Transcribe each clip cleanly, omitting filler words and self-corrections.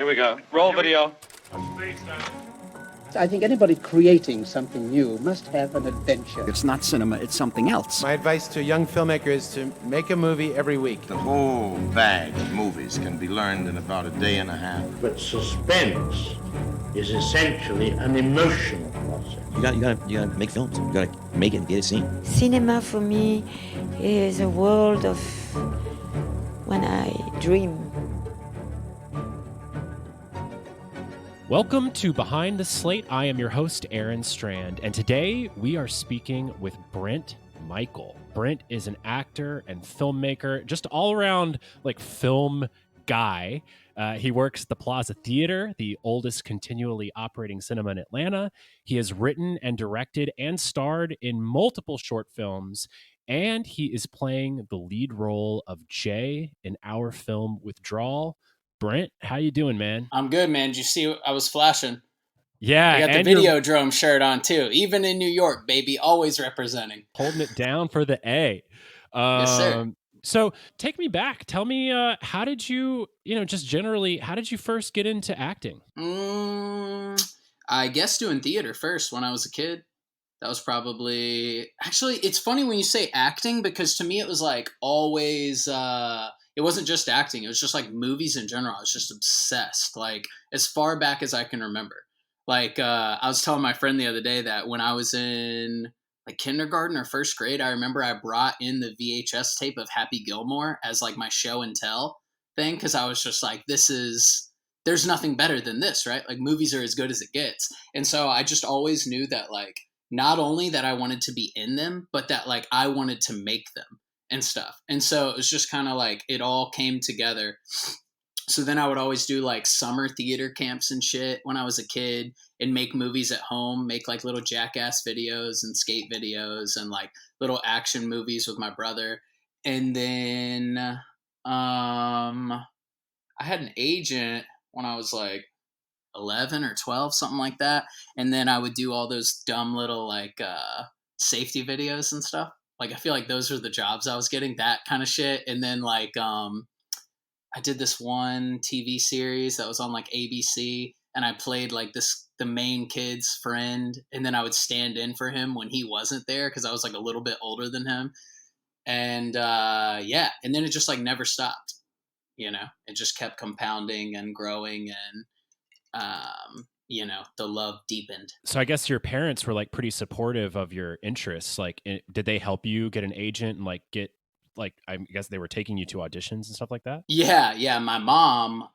Here we go. Roll video. I think anybody creating something new must have an adventure. It's not cinema, it's something else. My advice to a young filmmaker is to make a movie every week. The whole bag of movies can be learned in about a day and a half. But suspense is essentially an emotional process. You gotta make films. You gotta make it and get it seen. Cinema for me is a world of when I dream. Welcome to Behind the Slate. I am your host, Aaron Strand, and today we are speaking with Brent Michal. Brent is an actor and filmmaker, just all around like film guy. He works at the Plaza Theater, the oldest continually operating cinema in Atlanta. He has written and directed and starred in multiple short films, and he is playing the lead role of Jay in our film Withdrawal. Brent, how you doing, man? I'm good, man. Did you see I was flashing? Yeah. I got the Videodrome shirt on, too. Even in New York, baby. Always representing. Holding it down for the A. Yes, sir. So take me back. Tell me, how did you, just generally, how did you first get into acting? I guess doing theater first when I was a kid. That was probably... Actually, it's funny when you say acting, because to me it was like always... It wasn't just acting. It was just like movies in general. I was just obsessed, like as far back as I can remember. Like I was telling my friend the other day that when I was in like kindergarten or first grade, I remember I brought in the VHS tape of Happy Gilmore as like my show and tell thing. Cause I was just like, there's nothing better than this, right? Like movies are as good as it gets. And so I just always knew that like, not only that I wanted to be in them, but that like I wanted to make them and stuff. And so it was just kind of like it all came together. So then I would always do like summer theater camps and shit when I was a kid and make movies at home, make like little Jackass videos and skate videos and like little action movies with my brother. And then I had an agent when I was like 11 or 12, something like that. And then I would do all those dumb little like safety videos and stuff. Like, I feel like those were the jobs I was getting, that kind of shit. And then like, I did this one TV series that was on like ABC, and I played like the main kid's friend. And then I would stand in for him when he wasn't there, cause I was like a little bit older than him. And yeah. And then it just like never stopped, it just kept compounding and growing, and, the love deepened. So I guess your parents were like pretty supportive of your interests. Like, did they help you get an agent and like get like, I guess they were taking you to auditions and stuff like that? Yeah. My mom,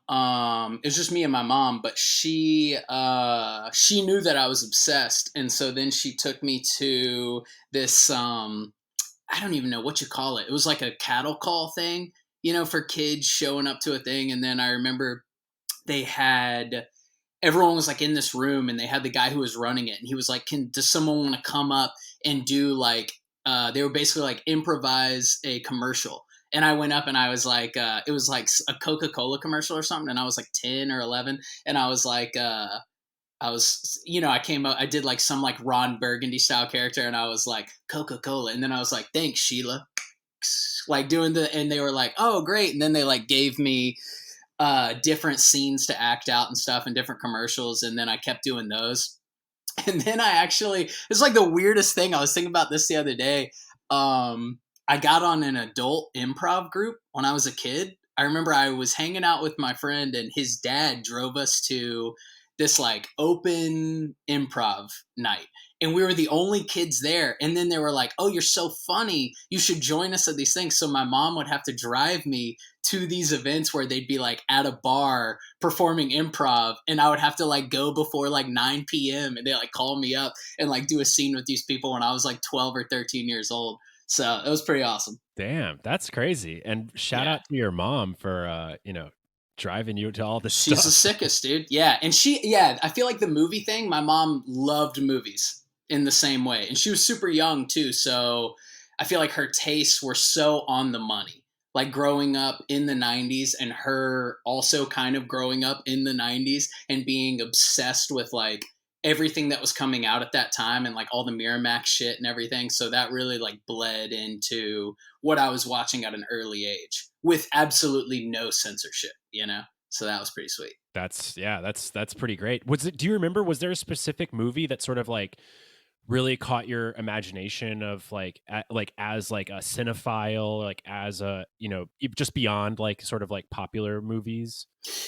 it was just me and my mom, but she knew that I was obsessed. And so then she took me to this, I don't even know what you call it. It was like a cattle call thing, for kids showing up to a thing. And then I remember everyone was like in this room, and they had the guy who was running it, and he was like, does someone want to come up and do like, they were basically like improvise a commercial. And I went up and I was like, it was like a Coca-Cola commercial or something. And I was like 10 or 11. And I was like, I came up, I did like some like Ron Burgundy style character, and I was like Coca-Cola. And then I was like, thanks, Sheila. Like and they were like, oh, great. And then they like gave me different scenes to act out and stuff, and different commercials. And then I kept doing those. And then it's like the weirdest thing. I was thinking about this the other day. I got on an adult improv group when I was a kid. I remember I was hanging out with my friend, and his dad drove us to this like open improv night. And we were the only kids there. And then they were like, oh, you're so funny, you should join us at these things. So my mom would have to drive me to these events where they'd be like at a bar performing improv. And I would have to like go before like 9 p.m. and they like call me up and like do a scene with these people when I was like 12 or 13 years old. So it was pretty awesome. Damn, that's crazy. And shout out to your mom for, driving you to all this stuff. She's the sickest, dude. Yeah. And I feel like the movie thing, my mom loved movies in the same way. And she was super young too. So I feel like her tastes were so on the money. Like growing up in the 90s, and her also kind of growing up in the 90s and being obsessed with like everything that was coming out at that time, and like all the Miramax shit and everything. So that really like bled into what I was watching at an early age with absolutely no censorship, So that was pretty sweet. That's pretty great. Do you remember, was there a specific movie that sort of like really caught your imagination of like as like a cinephile, like as a, just beyond like sort of like popular movies?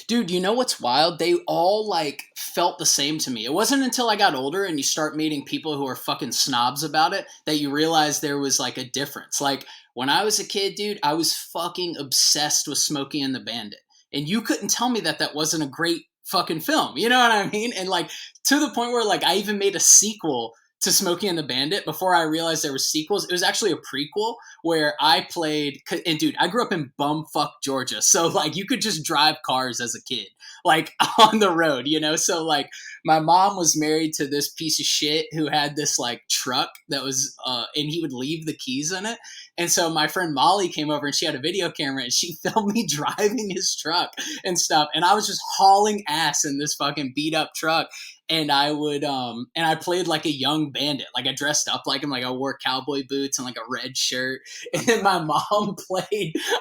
Dude, you know what's wild? They all like felt the same to me. It wasn't until I got older and you start meeting people who are fucking snobs about it that you realize there was like a difference. Like when I was a kid, dude, I was fucking obsessed with Smokey and the Bandit. And you couldn't tell me that wasn't a great fucking film. You know what I mean? And like to the point where like I even made a sequel to Smokey and the Bandit before I realized there were sequels. It was actually a prequel where I played, and dude, I grew up in bumfuck Georgia. So like you could just drive cars as a kid, like on the road, So like my mom was married to this piece of shit who had this like truck that was, and he would leave the keys in it. And so my friend Molly came over and she had a video camera and she filmed me driving his truck and stuff. And I was just hauling ass in this fucking beat up truck. And I would, and I played like a young bandit. Like I dressed up like him, like I wore cowboy boots and like a red shirt. And then my mom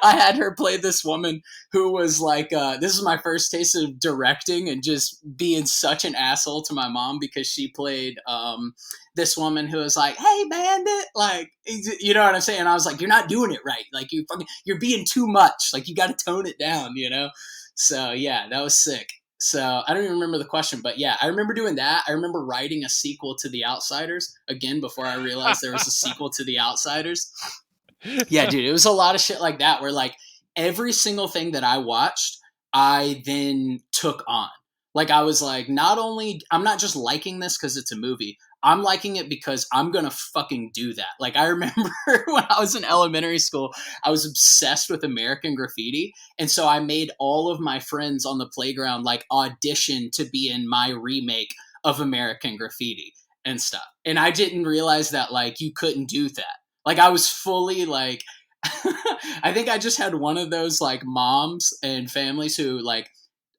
I had her play this woman who was like, this is my first taste of directing and just being such an asshole to my mom because she played, this woman who was like, "Hey, bandit," like, you know what I'm saying? And I was like, "You're not doing it right. Like you're being too much. Like you got to tone it down, So yeah, that was sick. So I don't even remember the question, but yeah, I remember doing that. I remember writing a sequel to The Outsiders again before I realized there was a sequel to The Outsiders. Yeah, dude, it was a lot of shit like that where like every single thing that I watched, I then took on. Like I was like, I'm not just liking this because it's a movie. I'm liking it because I'm going to fucking do that. Like I remember when I was in elementary school, I was obsessed with American Graffiti. And so I made all of my friends on the playground like audition to be in my remake of American Graffiti and stuff. And I didn't realize that like you couldn't do that. Like I was fully like, I think I just had one of those like moms and families who like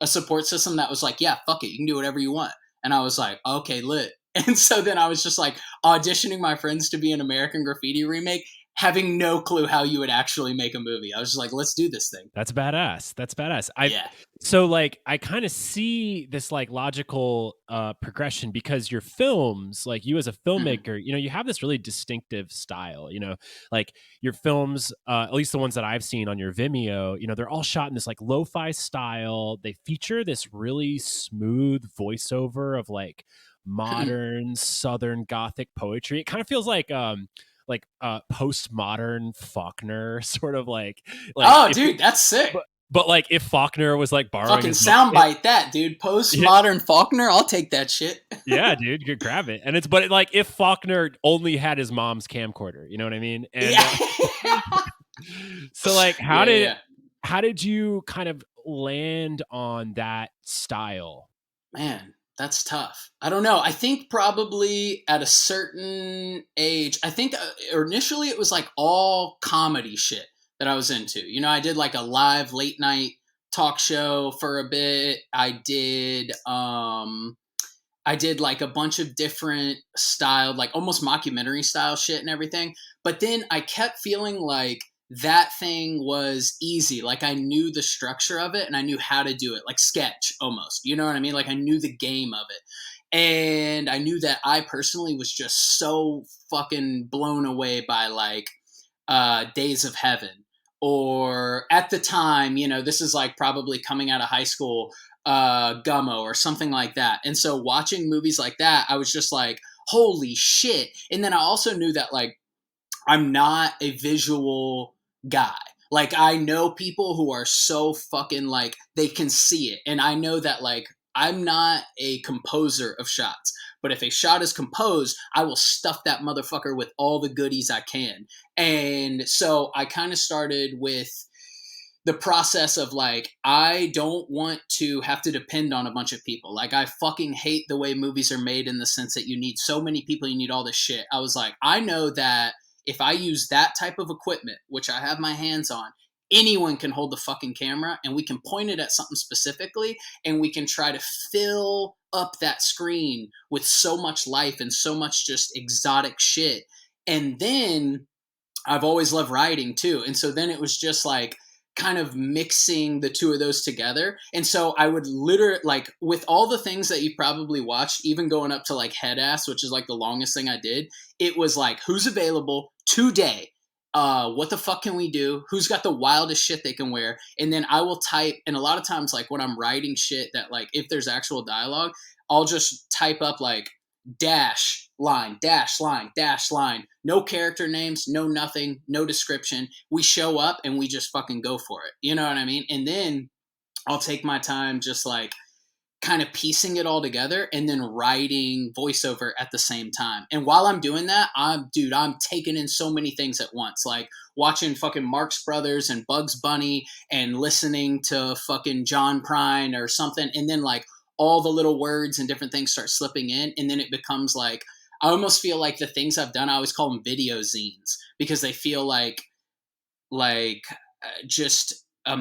a support system that was like, yeah, fuck it. You can do whatever you want. And I was like, okay, lit. And so then I was just like auditioning my friends to be an American Graffiti remake, having no clue how you would actually make a movie. I was just like, let's do this thing. That's badass. Yeah. So like, I kind of see this like logical progression because your films, like you as a filmmaker, you have this really distinctive style, like your films, at least the ones that I've seen on your Vimeo, they're all shot in this like lo-fi style. They feature this really smooth voiceover of like modern Southern Gothic poetry. It kind of feels like postmodern Faulkner, sort of like oh, dude, that's sick. But like if Faulkner was like borrowing fucking soundbite that, dude. Postmodern Faulkner, I'll take that shit. Yeah, dude, you could grab it. And but like if Faulkner only had his mom's camcorder, you know what I mean? And so like how did you kind of land on that style? Man, that's tough. I don't know. I think probably at a certain age, I think initially it was like all comedy shit that I was into. I did like a live late night talk show for a bit. I did like a bunch of different style, like almost mockumentary style shit and everything. But then I kept feeling like that thing was easy. Like I knew the structure of it and I knew how to do it, like sketch almost, you know what I mean? Like I knew the game of it. And I knew that I personally was just so fucking blown away by like Days of Heaven, or at the time, this is like probably coming out of high school, Gummo or something like that. And so watching movies like that, I was just like, holy shit. And then I also knew that like, I'm not a visual guy. Like I know people who are so fucking like, they can see it. And I know that like, I'm not a composer of shots, but if a shot is composed, I will stuff that motherfucker with all the goodies I can. And so I kind of started with the process of like, I don't want to have to depend on a bunch of people. Like I fucking hate the way movies are made in the sense that you need so many people, you need all this shit. I was like, I know that if I use that type of equipment, which I have my hands on, anyone can hold the fucking camera and we can point it at something specifically and we can try to fill up that screen with so much life and so much just exotic shit. And then I've always loved writing too. And so then it was just like kind of mixing the two of those together. And so I would literally, like, with all the things that you probably watched, even going up to like Head Ass, which is like the longest thing I did, it was like, who's available today? What the fuck can we do? Who's got the wildest shit they can wear? And then I will type, and a lot of times, like when I'm writing shit that, like, if there's actual dialogue, I'll just type up like dash line, dash line, dash line. No character names, no nothing, no description. We show up and we just fucking go for it. You know what I mean? And then I'll take my time just like kind of piecing it all together and then writing voiceover at the same time. And while I'm doing that, I'm taking in so many things at once, like watching fucking Marx Brothers and Bugs Bunny and listening to fucking John Prine or something. And then like all the little words and different things start slipping in. And then it becomes like, I almost feel like the things I've done, I always call them video zines because they feel like just a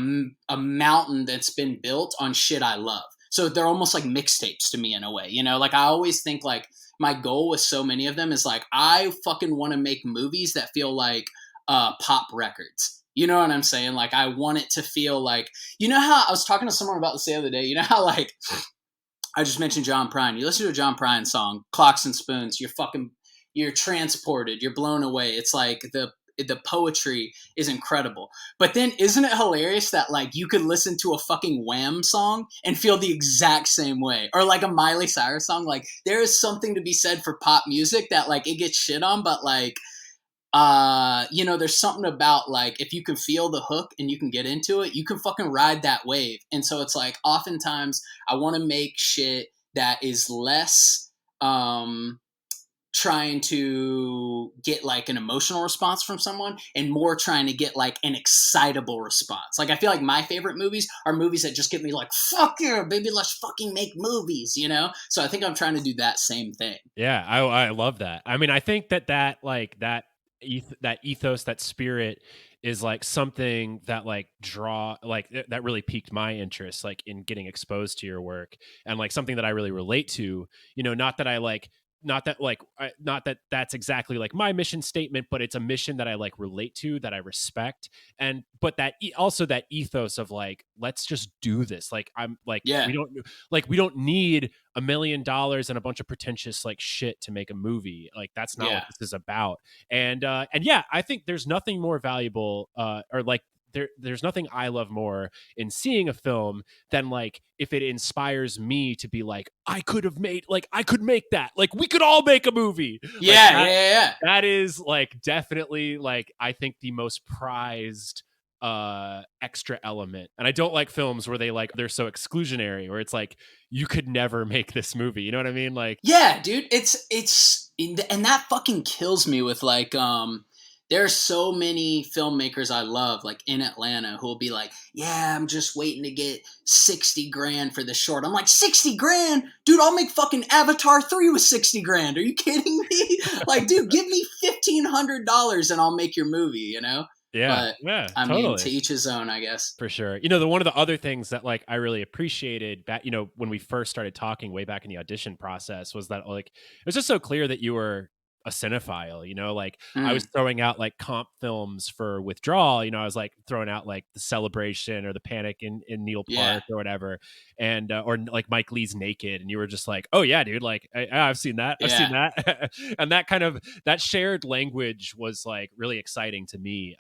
mountain that's been built on shit I love. So they're almost like mixtapes to me in a way, you know, like I always think like my goal with so many of them is like, I fucking want to make movies that feel like pop records. You know what I'm saying? Like I want it to feel like, you know how I was talking to someone about this the other day, you know how like, I just mentioned John Prine. You listen to a John Prine song, Clocks and Spoons, you're transported, you're blown away. It's like the poetry is incredible. But then isn't it hilarious that like you could listen to a fucking Wham song and feel the exact same way? Or like a Miley Cyrus song. Like there is something to be said for pop music that like it gets shit on, but like you know, there's something about like if you can feel the hook and you can get into it, you can fucking ride that wave. And so it's like oftentimes I want to make shit that is less trying to get like an emotional response from someone and more trying to get like an excitable response. Like I feel like my favorite movies are movies that just get me like, fuck yeah, baby, let's fucking make movies, you know? So I think I'm trying to do that same thing. Yeah, I love that. I mean, I think that ethos, that spirit is like something that like that really piqued my interest, like in getting exposed to your work and like something that I really relate to, you know, not that that's exactly like my mission statement, but it's a mission that I like relate to, that I respect. And, but that also that ethos of like, let's just do this. Like, I'm like, yeah, we don't need $1 million and a bunch of pretentious like shit to make a movie. Like that's not what this is about. And yeah, I think there's nothing more valuable, or like, there's nothing I love more in seeing a film than like if it inspires me to be like, I could make that, like we could all make a movie. Yeah. That is like definitely like I think the most prized extra element. And I don't like films where they're so exclusionary, where it's like you could never make this movie. You know what I mean? Like, yeah, dude, it's and that fucking kills me with like there are so many filmmakers I love, like in Atlanta, who will be like, yeah, I'm just waiting to get 60 grand for this short. I'm like, 60 grand? Dude, I'll make fucking Avatar 3 with 60 grand. Are you kidding me? Like, dude, give me $1,500 and I'll make your movie, you know? Yeah. But, yeah. I totally. mean, to each his own, I guess. For sure. You know, one of the other things that like I really appreciated back, you know, when we first started talking way back in the audition process was that like, it was just so clear that you were a cinephile, you know, like I was throwing out like comp films for Withdrawal, you know, I was like throwing out like The Celebration or The Panic in Neil Park or whatever, and or like Mike Lee's Naked, and you were just like, oh yeah, dude, like I've seen that, and that kind of that shared language was like really exciting to me,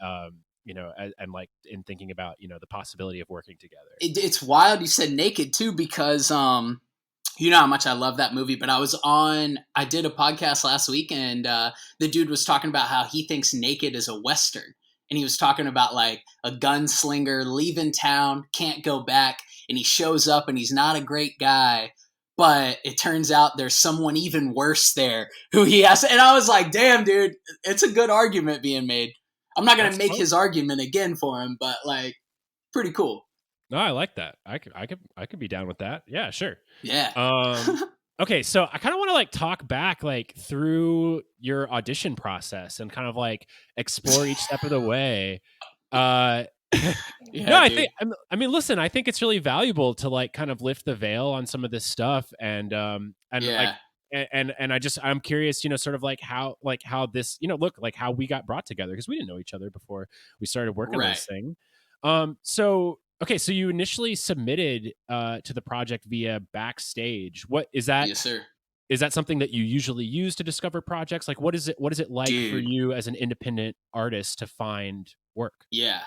you know, and like in thinking about, you know, the possibility of working together. It's wild you said Naked too, because you know how much I love that movie, but I did a podcast last week, and the dude was talking about how he thinks Naked is a Western. And he was talking about like a gunslinger leaving town, can't go back, and he shows up and he's not a great guy, but it turns out there's someone even worse there who he has. And I was like, damn, dude, it's a good argument being made. I'm not going to make his argument again for him, but like, pretty cool. No, I like that. I could be down with that. Yeah, sure. Yeah. Okay, so I kind of want to like talk back like through your audition process and kind of like explore each step of the way. I mean, listen, I think it's really valuable to like kind of lift the veil on some of this stuff, and like, and I'm curious, you know, sort of like how this, you know, look like how we got brought together, because we didn't know each other before we started working on this thing. So okay, so you initially submitted to the project via Backstage. What is that? Yes, sir. Is that something that you usually use to discover projects? Like, what is it like for you as an independent artist to find work? Yeah.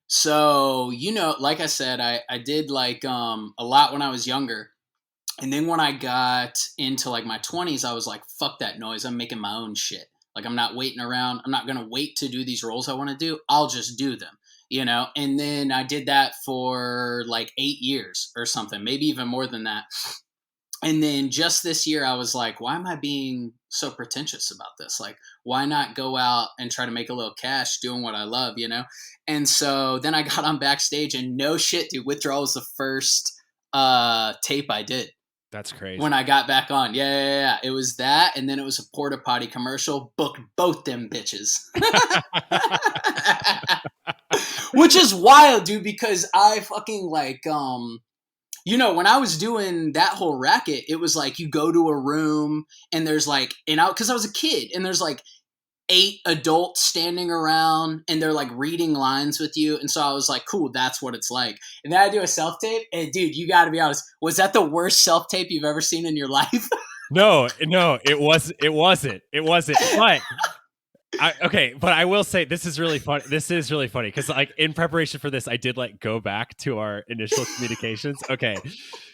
So, like I said, I did like a lot when I was younger. And then when I got into like my 20s, I was like, fuck that noise. I'm making my own shit. Like, I'm not waiting around. I'm not going to wait to do these roles I want to do. I'll just do them, And then I did that for like 8 years or something, maybe even more than that. And then just this year, I was like, why am I being so pretentious about this? Like, why not go out and try to make a little cash doing what I love, And so then I got on Backstage, and no shit, dude, Withdrawal was the first tape I did. That's crazy. When I got back on. Yeah. It was that, and then it was a porta potty commercial. Booked both them bitches. Which is wild, dude, because I fucking like... when I was doing that whole racket, it was like you go to a room and there's like, because I was a kid, and there's like 8 adults standing around and they're like reading lines with you. And so I was like, cool, that's what it's like. And then I do a self-tape, and dude, you got to be honest, was that the worst self-tape you've ever seen in your life? No, it wasn't. But I will say this is really funny. This is really funny because like in preparation for this, I did like go back to our initial communications. Okay,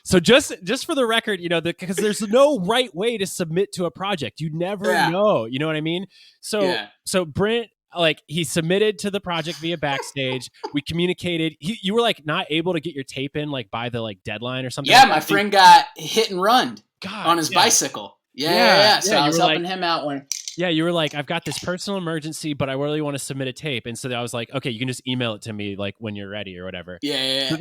so just for the record, because there's no right way to submit to a project. You never know. You know what I mean? So Brent, like, he submitted to the project via Backstage. We communicated. You were like not able to get your tape in like by the like deadline or something. Yeah, my friend got hit and run on his bicycle. Yeah. So I was helping him out when. Yeah, you were like, I've got this personal emergency, but I really want to submit a tape. And so I was like, okay, you can just email it to me like when you're ready or whatever. Yeah.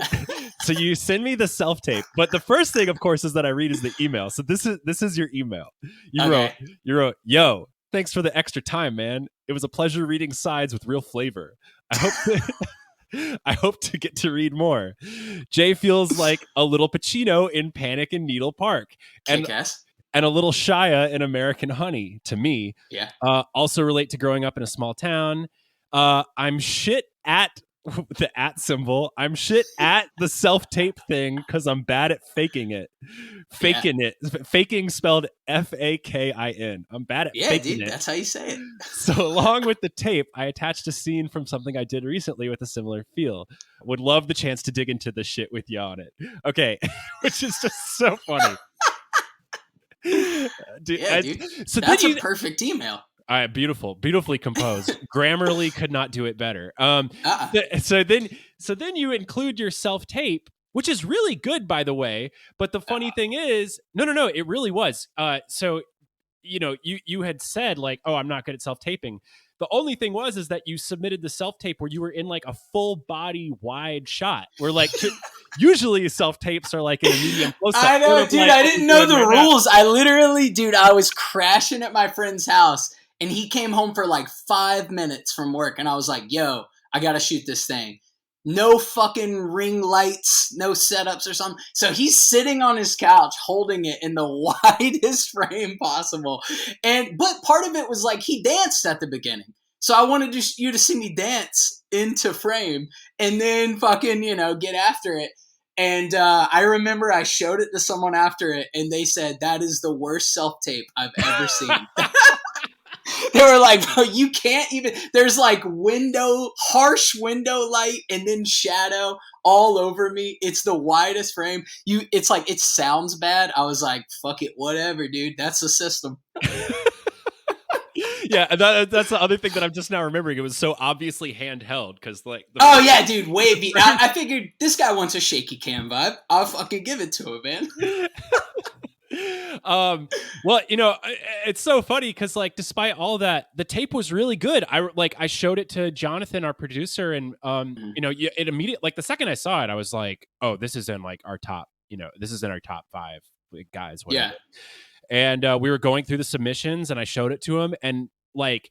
So you send me the self-tape. But the first thing, of course, is that I read is the email. So this is your email. You wrote, yo, thanks for the extra time, man. It was a pleasure reading sides with real flavor. I hope to get to read more. Jay feels like a little Pacino in Panic in Needle Park. And a little Shia in American Honey to me. Yeah. Also relate to growing up in a small town. I'm shit at the at symbol. I'm shit at the self-tape thing because I'm bad at faking it. Faking spelled Fakin. I'm bad at faking it. That's how you say it. So along with the tape, I attached a scene from something I did recently with a similar feel. Would love the chance to dig into the shit with you on it. Okay. Which is just so funny. Dude. So that's a perfect email. Beautifully composed. Grammarly could not do it better. So then you include your self-tape, which is really good, by the way. But the funny thing is, no, it really was. So you had said like, oh, I'm not good at self-taping. The only thing is that you submitted the self-tape where you were in like a full body wide shot. Where like usually self-tapes are like in a medium close-up. I know, dude. I didn't know the rules. I literally, dude, I was crashing at my friend's house, and he came home for like 5 minutes from work, and I was like, yo, I got to shoot this thing. No fucking ring lights, no setups or something. So he's sitting on his couch holding it in the widest frame possible. But part of it was like he danced at the beginning. So I wanted you to see me dance into frame and then fucking, get after it. And I remember I showed it to someone after it, and they said, that is the worst self-tape I've ever seen. They were like, bro, you can't even, there's like harsh window light and then shadow all over me. It's the widest frame. It's like, it sounds bad. I was like, fuck it, whatever, dude. That's the system. Yeah, that's the other thing that I'm just now remembering. It was so obviously handheld because like... yeah, dude, wavy. I figured this guy wants a shaky cam vibe. I'll fucking give it to him, man. Well, it's so funny because like despite all that, the tape was really good. I showed it to Jonathan, our producer, and it immediately, like the second I saw it, I was like, oh, this is in like our top, this is in our top 5 guys. Whatever. Yeah. And we were going through the submissions, and I showed it to him, and like,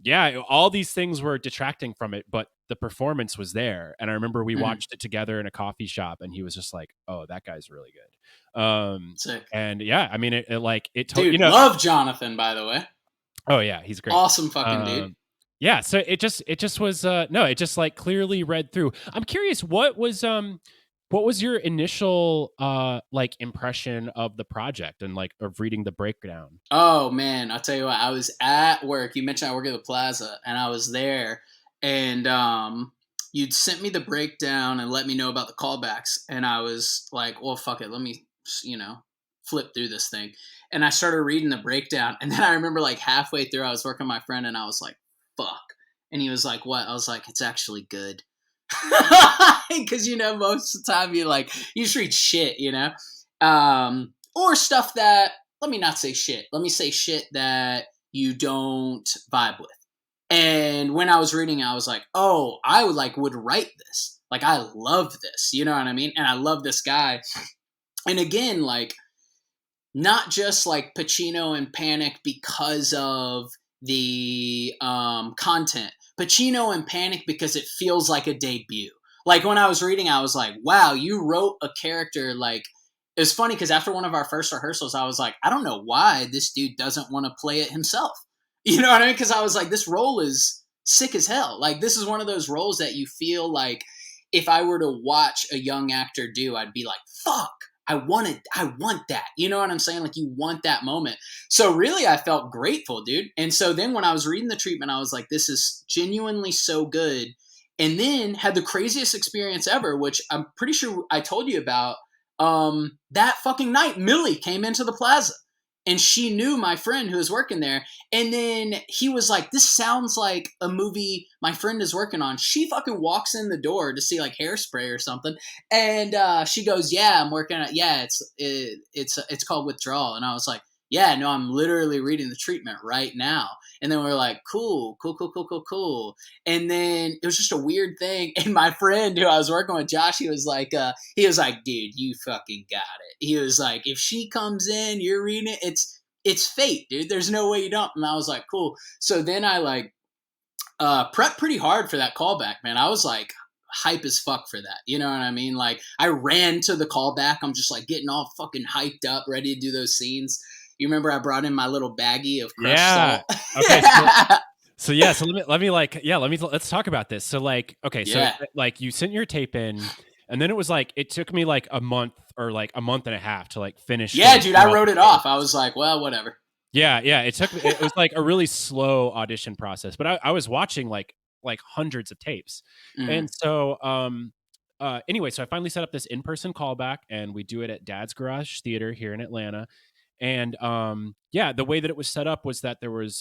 yeah, all these things were detracting from it, but the performance was there. And I remember we watched it together in a coffee shop, and he was just like, oh, that guy's really good. Sick. And yeah, I mean, dude, love Jonathan, by the way. Oh yeah, he's great. Awesome fucking dude. Yeah, so it just was no, it just like clearly read through. I'm curious, what was your initial like impression of the project and like of reading the breakdown? Oh man, I'll tell you what, I was at work. You mentioned I work at the plaza, and I was there, and you'd sent me the breakdown and let me know about the callbacks, and I was like, well, fuck it, let me, flip through this thing. And I started reading the breakdown, and then I remember like halfway through, I was working with my friend, and I was like, fuck. And he was like, what? I was like, it's actually good. Because, most of the time you just read shit, or stuff that, let me not say shit. Let me say shit that you don't vibe with. And when I was reading, I was like, oh, I would write this. Like, I love this. You know what I mean? And I love this guy. And again, like, not just like Pacino and Panic because of the content. Pacino and Panic because it feels like a debut. Like when I was reading, I was like, wow, you wrote a character. Like, it was funny because after one of our first rehearsals, I was like, I don't know why this dude doesn't want to play it himself. You know what I mean? Because I was like, this role is sick as hell. Like, this is one of those roles that you feel like if I were to watch a young actor do, I'd be like, fuck, I want that. You know what I'm saying? Like, you want that moment. So really, I felt grateful, dude. And so then when I was reading the treatment, I was like, this is genuinely so good. And then had the craziest experience ever, which I'm pretty sure I told you about. That fucking night, Millie came into the plaza. And she knew my friend who was working there. And then he was like, this sounds like a movie my friend is working on. She fucking walks in the door to see like Hairspray or something. And she goes, yeah, I'm working on it. Yeah, it's called Withdrawal. And I was like, yeah, no, I'm literally reading the treatment right now. And then we were like, cool. And then it was just a weird thing. And my friend who I was working with, Josh, he was like, dude, you fucking got it. He was like, if she comes in, you're reading it. It's fate, dude. There's no way you don't. And I was like, cool. So then I like prepped pretty hard for that callback, man. I was like hype as fuck for that. You know what I mean? Like I ran to the callback. I'm just like getting all fucking hyped up, ready to do those scenes. You remember I brought in my little baggie of crushed salt? Okay. So let's talk about this. So like, okay, so like you sent your tape in, and then it was like, it took me like a month or like a month and a half to like finish. Yeah, dude, I wrote it off. I was like, well, whatever. Yeah. It was like a really slow audition process, but I was watching like hundreds of tapes. Mm-hmm. And so, anyway, so I finally set up this in-person callback, and we do it at Dad's Garage Theater here in Atlanta. And the way that it was set up was that there was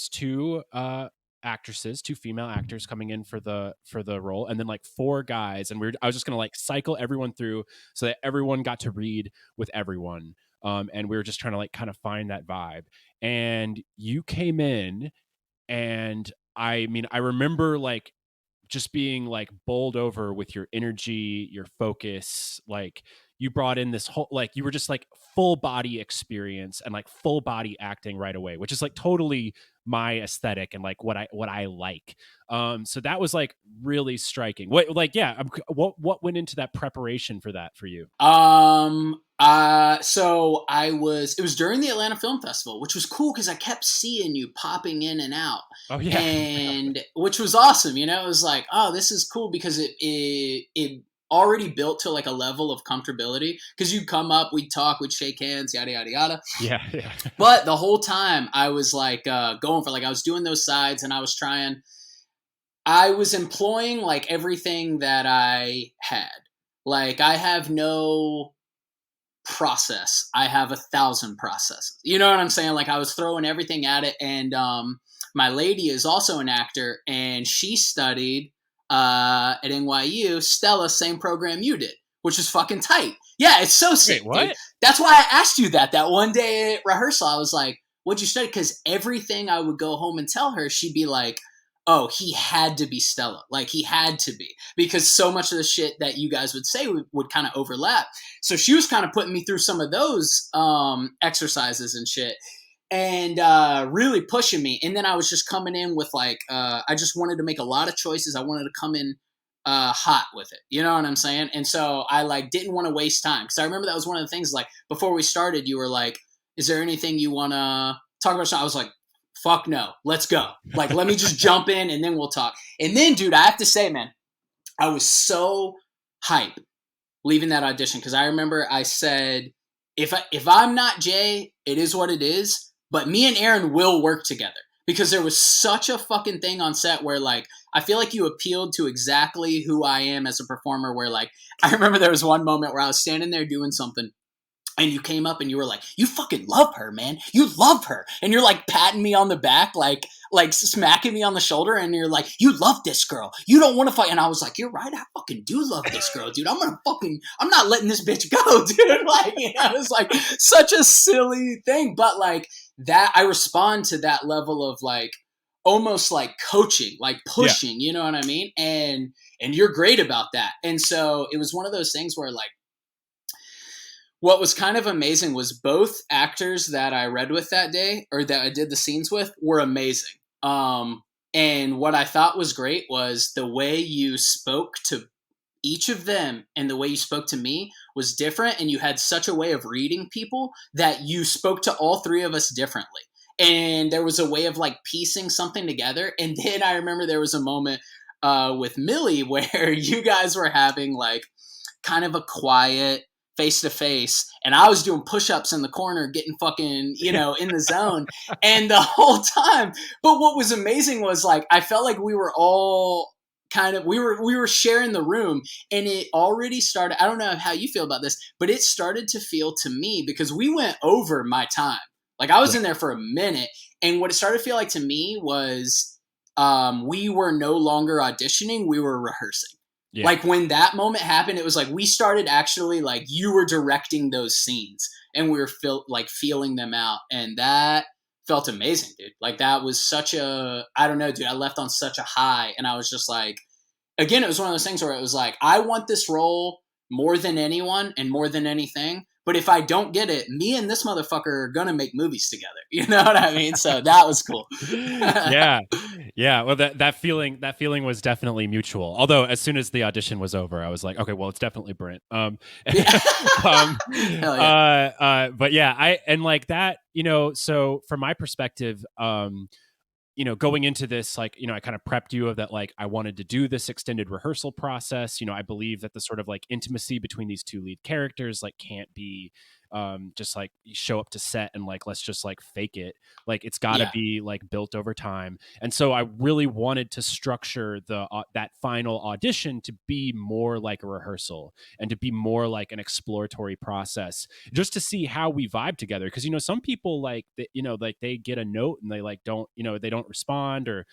two female actors coming in for the role, and then like four guys, and I was just gonna like cycle everyone through so that everyone got to read with everyone, and we were just trying to like kind of find that vibe. And you came in, and I mean, I remember like just being like bowled over with your energy, your focus. Like you brought in this whole, like you were just like full body experience and like full body acting right away, which is like totally my aesthetic and like what I like. So that was like really striking. What went into that preparation for that for you? So it was during the Atlanta Film Festival, which was cool because I kept seeing you popping in and out. Oh yeah. And which was awesome. You know, it was like, oh, this is cool because it already built to like a level of comfortability because you'd come up, we'd talk, we'd shake hands, yada, yada, yada. Yeah. But the whole time I was like going for like, I was doing those sides and I was employing like everything that I had. Like I have no process. I have 1,000 processes. You know what I'm saying? Like I was throwing everything at it. And my lady is also an actor and she studied at NYU, Stella, same program you did, which is fucking tight. Yeah, it's so sick. Wait, what? Dude. That's why I asked you that one day at rehearsal. I was like, what'd you study? Because everything I would go home and tell her, she'd be like, oh, he had to be Stella. Like he had to be, because so much of the shit that you guys would say would kind of overlap. So she was kind of putting me through some of those exercises and shit. And really pushing me. And then I was just coming in with like, I just wanted to make a lot of choices. I wanted to come in hot with it. You know what I'm saying? And so I like didn't want to waste time. Because I remember that was one of the things, like before we started, you were like, is there anything you want to talk about? So I was like, fuck no, let's go. Like, let me just jump in and then we'll talk. And then, dude, I have to say, man, I was so hype leaving that audition because I remember I said, if I'm not Jay, it is what it is. But me and Aaron will work together because there was such a fucking thing on set where, like, I feel like you appealed to exactly who I am as a performer. Where, like, I remember there was one moment where I was standing there doing something. And you came up and you were like, you fucking love her, man. You love her. And you're like patting me on the back, like smacking me on the shoulder. And you're like, you love this girl. You don't want to fight. And I was like, you're right. I fucking do love this girl, dude. I'm not letting this bitch go, dude. Like, you know, it was like such a silly thing. But like that, I respond to that level of like, almost like coaching, like pushing, you know what I mean? And you're great about that. And so it was one of those things where like, what was kind of amazing was both actors that I read with that day or that I did the scenes with were amazing. And what I thought was great was the way you spoke to each of them and the way you spoke to me was different. And you had such a way of reading people that you spoke to all three of us differently. And there was a way of like piecing something together. And then I remember there was a moment with Millie where you guys were having like kind of a quiet face to face, and I was doing push-ups in the corner, getting fucking, you know, in the zone, and the whole time. But what was amazing was like I felt like we were all kind of we were sharing the room, and it already started. I don't know how you feel about this, but it started to feel to me because we went over my time. Like I was in there for a minute, and what it started to feel like to me was we were no longer auditioning, we were rehearsing. Yeah. Like when that moment happened, it was like we started actually like you were directing those scenes and we were feeling them out. And that felt amazing, dude. Like that was such a, I don't know, dude, I left on such a high. And I was just like, again, it was one of those things where it was like, I want this role more than anyone and more than anything. But if I don't get it, me and this motherfucker are going to make movies together. You know what I mean? So that was cool. Yeah. Yeah. Well, that feeling was definitely mutual. Although as soon as the audition was over, I was like, okay, well, it's definitely Brent. But yeah, and like that, you know, so from my perspective, you know, going into this, like, you know, I kind of prepped you of that, like, I wanted to do this extended rehearsal process. You know, I believe that the sort of like intimacy between these two lead characters, like, can't be just like you show up to set and like, let's just like fake it. Like, it's got to be like built over time. And so I really wanted to structure that final audition to be more like a rehearsal and to be more like an exploratory process, just to see how we vibe together. Because, you know, some people like, you know, like they get a note and they like don't, you know, they don't respond, or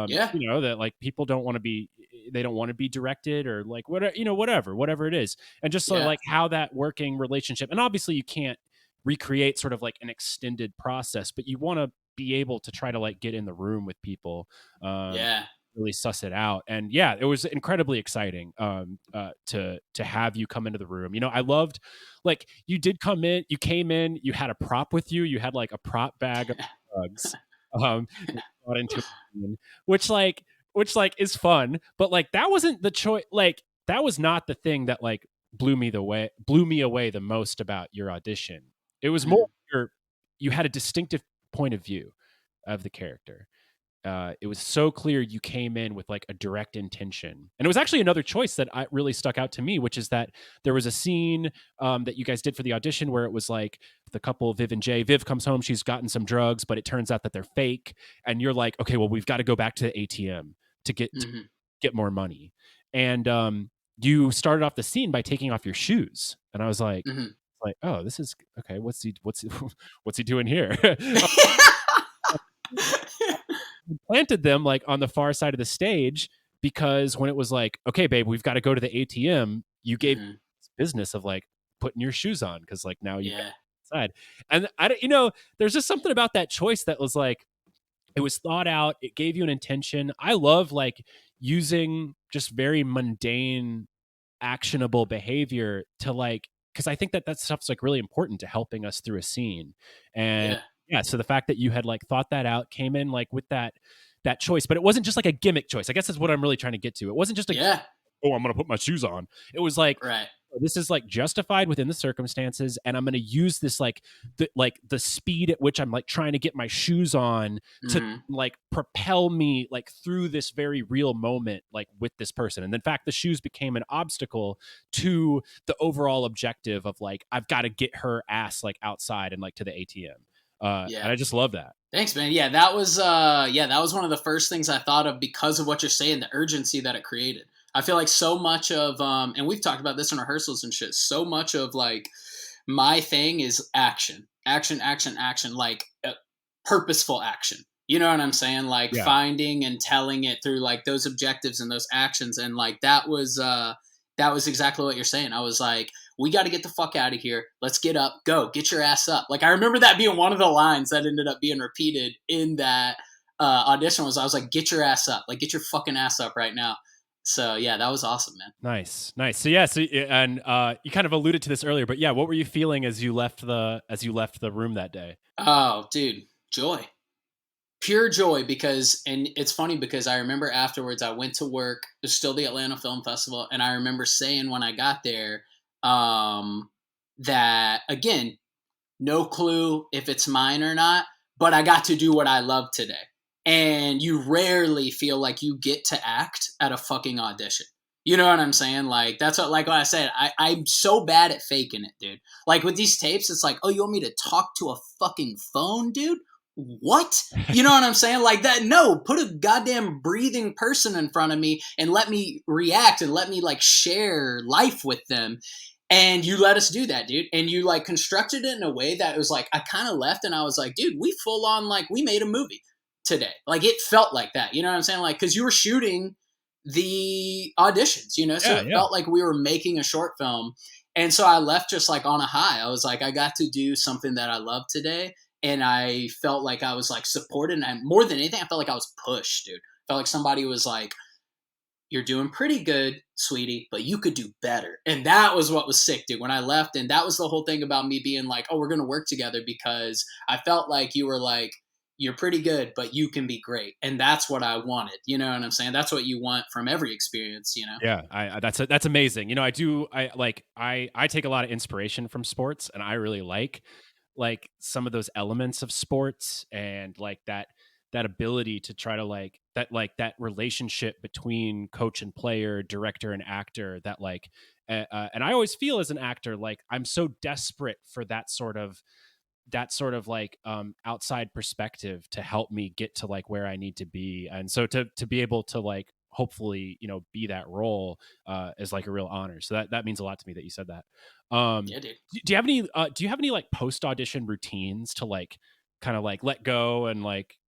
you know, that like people don't want to be, they don't want to be directed, or like whatever, you know, whatever it is. And just sort of like how that working relationship, and obviously you can't recreate sort of like an extended process, but you want to be able to try to like get in the room with people, really suss it out. And yeah, it was incredibly exciting to have you come into the room. You know, I loved, like, you came in, you had a prop with you, you had like a prop bag of drugs. Got into it, which is fun, but like that wasn't the choice. Like that was not the thing that like blew me away the most about your audition. It was more you had a distinctive point of view of the character. It was so clear you came in with like a direct intention. And it was actually another choice that really stuck out to me, which is that there was a scene that you guys did for the audition where it was like the couple, Viv and Jay. Viv comes home, she's gotten some drugs, but it turns out that they're fake. And you're like, okay, well, we've got to go back to the ATM to get more money. And you started off the scene by taking off your shoes. And I was like, oh, this is okay. What's he doing here? Planted them like on the far side of the stage, because when it was like, okay, babe, we've got to go to the ATM, you gave business of like putting your shoes on, because like now you inside. And you know, there's just something about that choice that was like, it was thought out, it gave you an intention. I love like using just very mundane, actionable behavior to like, because I think that stuff's like really important to helping us through a scene. And yeah, so the fact that you had like thought that out, came in like with that choice, but it wasn't just like a gimmick choice. I guess that's what I'm really trying to get to. It wasn't just oh, I'm going to put my shoes on. It was like, this is like justified within the circumstances, and I'm going to use this like the speed at which I'm like trying to get my shoes on to like propel me like through this very real moment like with this person. And in fact, the shoes became an obstacle to the overall objective of like I've got to get her ass like outside and like to the ATM. And I just love that. Thanks, man. Yeah, that was one of the first things I thought of because of what you're saying, the urgency that it created. I feel like so much of, and we've talked about this in rehearsals and shit, so much of like my thing is action, like purposeful action. You know what I'm saying? Like finding and telling it through like those objectives and those actions. And like, that was exactly what you're saying. I was like, we got to get the fuck out of here. Let's get up, go, get your ass up. Like, I remember that being one of the lines that ended up being repeated in that audition I was like, get your ass up, like get your fucking ass up right now. So yeah, that was awesome, man. Nice. So and you kind of alluded to this earlier, but yeah, what were you feeling as you left the room that day? Oh, dude, joy, pure joy. Because, and it's funny because I remember afterwards I went to work. It was still the Atlanta Film Festival, and I remember saying when I got there, that again, no clue if it's mine or not, but I got to do what I love today. And you rarely feel like you get to act at a fucking audition. You know what I'm saying? Like, that's what, like what I said, I'm so bad at faking it, dude. Like with these tapes, it's like, oh, you want me to talk to a fucking phone, dude? What? You know what I'm saying? Like that. No, put a goddamn breathing person in front of me and let me react and let me like share life with them. And you let us do that, dude. And you like constructed it in a way that it was like, I kind of left and I was like, dude, we full on, like we made a movie today. Like it felt like that. You know what I'm saying? Like, cause you were shooting the auditions, you know, so it felt like we were making a short film. And so I left just like on a high. I was like, I got to do something that I love today. And I felt like I was like supported. And more than anything, I felt like I was pushed, dude. I felt like somebody was like, you're doing pretty good, sweetie, but you could do better. And that was what was sick, dude, when I left. And that was the whole thing about me being like, oh, we're going to work together, because I felt like you were like, you're pretty good, but you can be great. And that's what I wanted. You know what I'm saying? That's what you want from every experience, you know? Yeah. That's amazing. You know, I take a lot of inspiration from sports, and I really like some of those elements of sports and like that ability to try to like that relationship between coach and player, director and actor, that like, and I always feel as an actor, like I'm so desperate for that sort of like outside perspective to help me get to like where I need to be. And so to be able to like hopefully, you know, be that role is like a real honor. So that means a lot to me that you said that. Yeah, dude. Do you have any like post audition routines to like kind of like let go and like,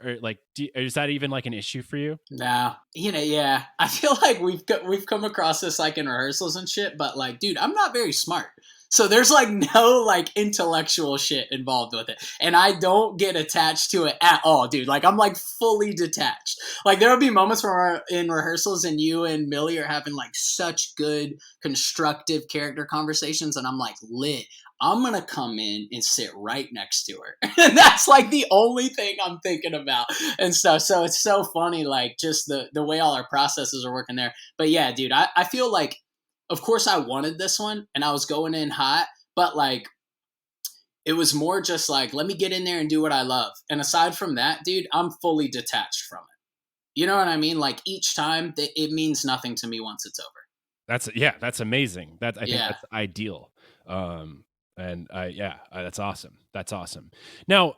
or like is that even like an issue for you? Nah, you know, yeah. I feel like we've come across this like in rehearsals and shit, but like, dude, I'm not very smart. So there's like no like intellectual shit involved with it. And I don't get attached to it at all, dude. Like I'm like fully detached. Like there will be moments where in rehearsals and you and Millie are having like such good constructive character conversations, and I'm like lit. I'm going to come in and sit right next to her. And that's like the only thing I'm thinking about and stuff. So it's so funny, like just the way all our processes are working there. But yeah, dude, I feel like, of course I wanted this one and I was going in hot, but like, it was more just like, let me get in there and do what I love. And aside from that, dude, I'm fully detached from it. You know what I mean? Like each time it means nothing to me once it's over. That's amazing. I think that's ideal. That's awesome. That's awesome. Now,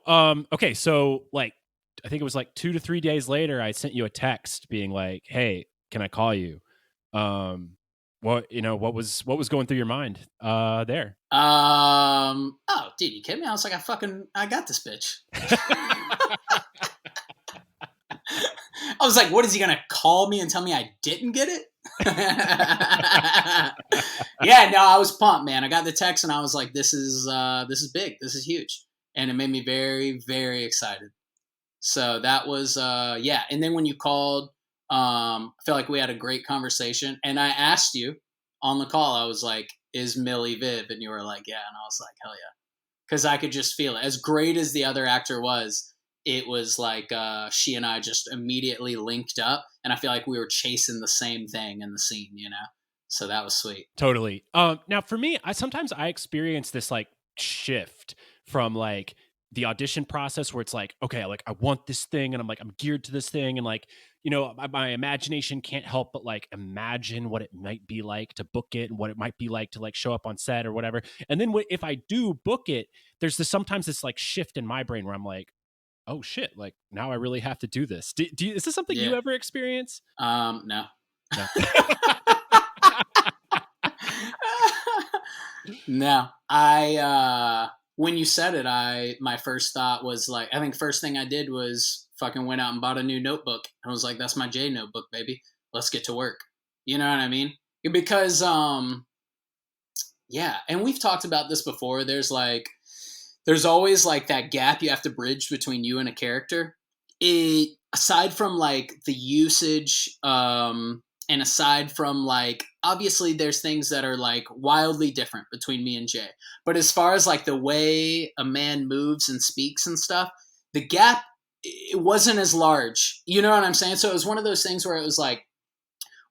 okay. So like, I think it was like 2 to 3 days later, I sent you a text being like, hey, can I call you? What was going through your mind, there? Oh, dude, you kidding me? I was like, I got this bitch. I was like, what is he going to call me and tell me I didn't get it? Yeah, no, I was pumped, man. I got the text and I was like, this is big. This is huge. And it made me very, very excited. So that was, yeah. And then when you called, I felt like we had a great conversation, and I asked you on the call, I was like, is Millie Viv? And you were like, yeah. And I was like, hell yeah. Cause I could just feel it. As great as the other actor was, it was like, she and I just immediately linked up, and I feel like we were chasing the same thing in the scene, you know? So that was sweet. Totally. Now for me, sometimes I experience this like shift from like the audition process where it's like, okay, like I want this thing and I'm geared to this thing. And like, my imagination can't help but like imagine what it might be like to book it and what it might be like to like show up on set or whatever. And then if I do book it, there's sometimes this like shift in my brain where I'm like, oh shit, like now I really have to do this. Is this something you ever experience? No. No, when you said it, my first thought was like, I think first thing I did was fucking went out and bought a new notebook. I was like, that's my J notebook, baby. Let's get to work. You know what I mean? Because, yeah. And we've talked about this before. There's always like that gap you have to bridge between you and a character. Aside from like the usage, and aside from like, obviously there's things that are like wildly different between me and Jay. But as far as like the way a man moves and speaks and stuff, the gap, it wasn't as large. You know what I'm saying? So it was one of those things where it was like,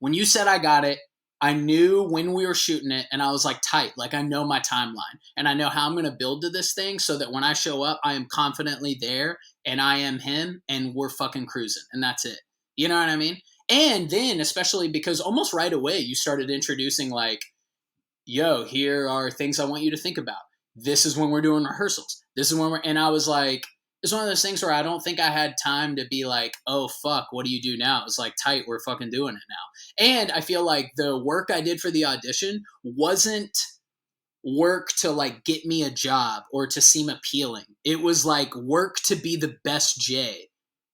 when you said I got it, I knew when we were shooting it and I was like tight. Like I know my timeline and I know how I'm going to build to this thing so that when I show up, I am confidently there and I am him and we're fucking cruising and that's it. You know what I mean? And then, especially because almost right away, you started introducing like, yo, here are things I want you to think about. This is when we're doing rehearsals. This is when and I was like, it's one of those things where I don't think I had time to be like, oh, fuck, what do you do now? It was like, tight, we're fucking doing it now. And I feel like the work I did for the audition wasn't work to like get me a job or to seem appealing. It was like work to be the best Jay.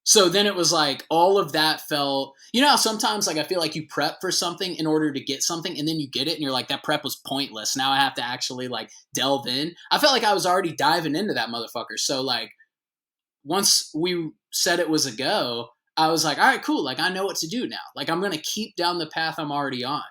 So then it was like all of that felt, how sometimes like I feel like you prep for something in order to get something and then you get it and you're like, that prep was pointless. Now I have to actually like delve in. I felt like I was already diving into that motherfucker. So like once we said it was a go, I was like, all right, cool. Like I know what to do now. Like I'm going to keep down the path I'm already on,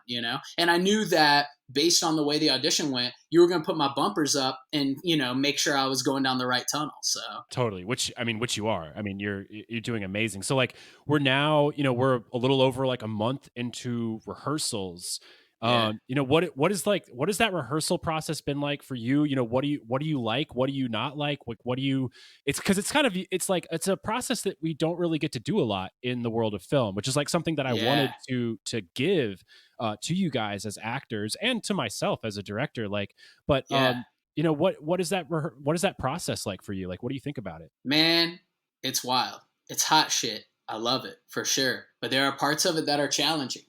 And I knew that based on the way the audition went, you were going to put my bumpers up and, make sure I was going down the right tunnel. So totally. Which you are. I mean, you're doing amazing. So like we're now, we're a little over like a month into rehearsals. Yeah. What is that rehearsal process been like for you? What do you like? What do you not like? It's because it's a process that we don't really get to do a lot in the world of film, which is like something that I wanted to give to you guys as actors and to myself as a director. What is that process like for you? Like, what do you think about it? Man, it's wild. It's hot shit. I love it for sure. But there are parts of it that are challenging,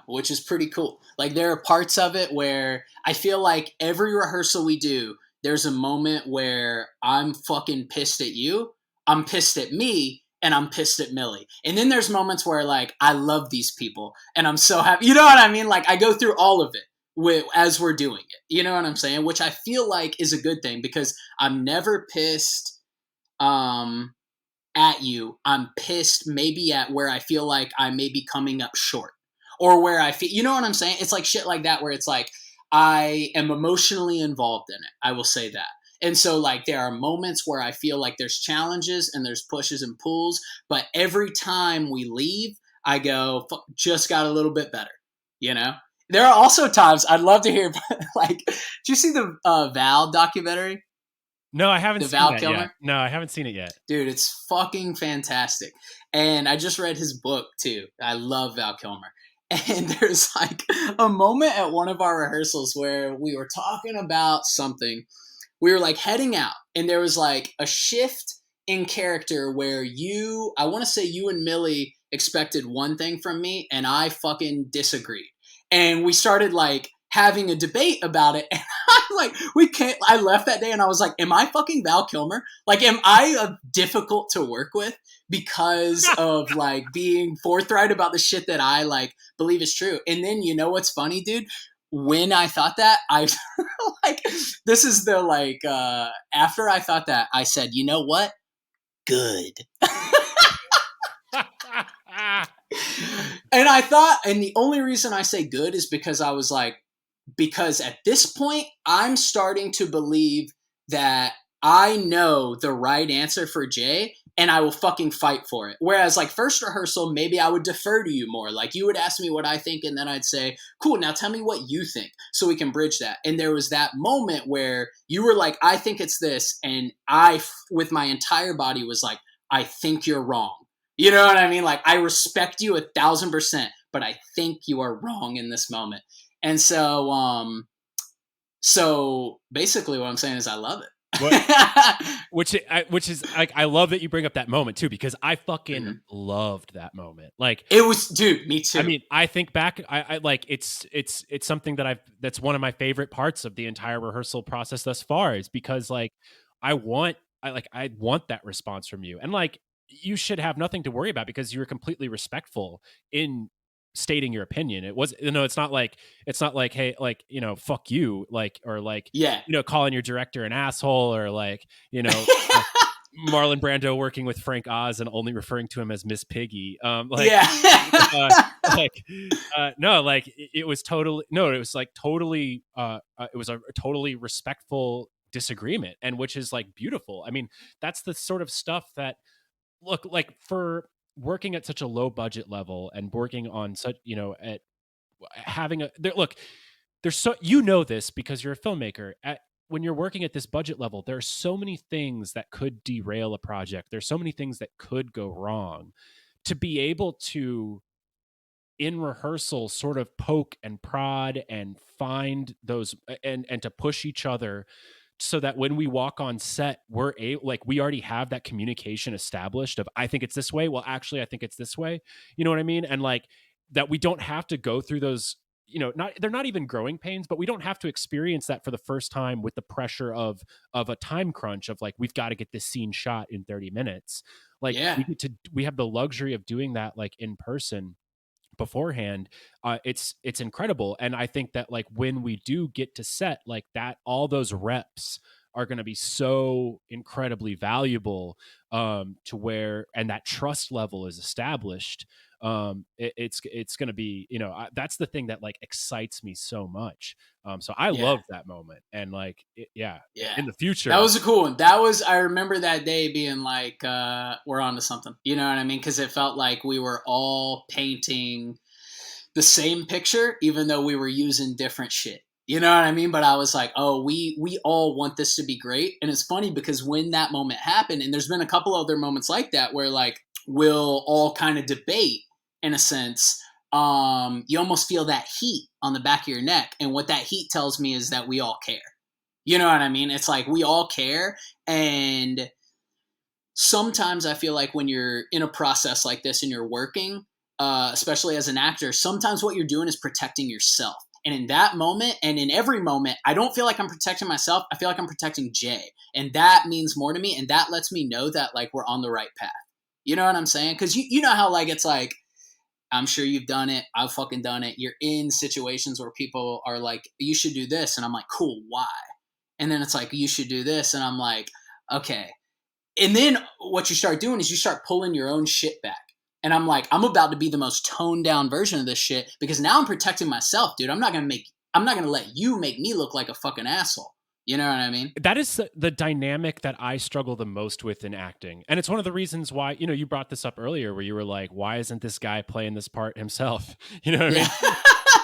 which is pretty cool. Like there are parts of it where I feel like every rehearsal we do, there's a moment where I'm fucking pissed at you, I'm pissed at me, and I'm pissed at Millie. And then there's moments where like, I love these people and I'm so happy. You know what I mean? Like I go through all of it as we're doing it. You know what I'm saying? Which I feel like is a good thing because I'm never pissed, at you. I'm pissed maybe at where I feel like I may be coming up short or where I feel, you know what I'm saying? It's like shit like that where it's like, I am emotionally involved in it. I will say that. And so like there are moments where I feel like there's challenges and there's pushes and pulls, but every time we leave, I go, just got a little bit better, There are also times I'd love to hear, like, did you see the Val documentary? No, I haven't seen Val Kilmer? Yet. No, I haven't seen it yet. Dude, it's fucking fantastic. And I just read his book too. I love Val Kilmer. And there's like a moment at one of our rehearsals where we were talking about something. We were like heading out and there was like a shift in character where I want to say you and Millie expected one thing from me and I fucking disagreed. And we started like having a debate about it. And I'm like, I left that day and I was like, am I fucking Val Kilmer? Like, am I difficult to work with because of like being forthright about the shit that I like believe is true? And then you know what's funny, dude? When I thought that, I like, this is the like, after I thought that, I said, you know what? Good. And I thought, and the only reason I say good is because I was like, because at this point, I'm starting to believe that I know the right answer for Jay, and I will fucking fight for it. Whereas like first rehearsal, maybe I would defer to you more. Like you would ask me what I think, and then I'd say, cool, now tell me what you think so we can bridge that. And there was that moment where you were like, I think it's this. And I, with my entire body, was like, I think you're wrong. You know what I mean? Like I respect you 1,000%, but I think you are wrong in this moment. And so, so basically what I'm saying is I love it. Which is like, I love that you bring up that moment too, because I fucking loved that moment. Like it was, dude, me too. I mean, I think back, I like it's something that that's one of my favorite parts of the entire rehearsal process thus far, is because like I want that response from you, and like you should have nothing to worry about because you were completely respectful in stating your opinion. It was, it's not like, hey, like, fuck you, like, or like, calling your director an asshole, or like, Marlon Brando working with Frank Oz and only referring to him as Miss Piggy. No, like it was totally, no, it was like totally, it was a totally respectful disagreement, and which is like beautiful. I mean, that's the sort of stuff that, look, like for working at such a low budget level and working on such, at having there's so, this because you're a filmmaker. When you're working at this budget level, there are so many things that could derail a project. There's so many things that could go wrong. To be able to, in rehearsal, sort of poke and prod and find those, and to push each other, so that when we walk on set, we're we already have that communication established of, I think it's this way. Well, actually, I think it's this way. You know what I mean? And like that we don't have to go through those, they're not even growing pains, but we don't have to experience that for the first time with the pressure of a time crunch of like, we've got to get this scene shot in 30 minutes. Like we have the luxury of doing that like in person beforehand. It's incredible. And I think that like when we do get to set like that, all those reps are going to be so incredibly valuable, to where, and that trust level is established. It's going to be, that's the thing that like excites me so much. So I love that moment. And like, in the future, that was a cool one. I remember that day being like, we're on to something, you know what I mean? Cause it felt like we were all painting the same picture, even though we were using different shit. You know what I mean? But I was like, oh, we all want this to be great. And it's funny because when that moment happened, and there's been a couple other moments like that where like we'll all kind of debate in a sense, you almost feel that heat on the back of your neck. And what that heat tells me is that we all care. You know what I mean? It's like we all care. And sometimes I feel like when you're in a process like this and you're working, especially as an actor, sometimes what you're doing is protecting yourself. And in that moment, and in every moment, I don't feel like I'm protecting myself. I feel like I'm protecting Jay. And that means more to me. And that lets me know that like we're on the right path. You know what I'm saying? Because you know how like it's like, I'm sure you've done it. I've fucking done it. You're in situations where people are like, you should do this. And I'm like, cool, why? And then it's like, you should do this. And I'm like, okay. And then what you start doing is you start pulling your own shit back. And I'm like, I'm about to be the most toned down version of this shit because now I'm protecting myself, dude. I'm not going to let you make me look like a fucking asshole. You know what I mean? That is the dynamic that I struggle the most with in acting. And it's one of the reasons why, you brought this up earlier where you were like, why isn't this guy playing this part himself? You know what I mean?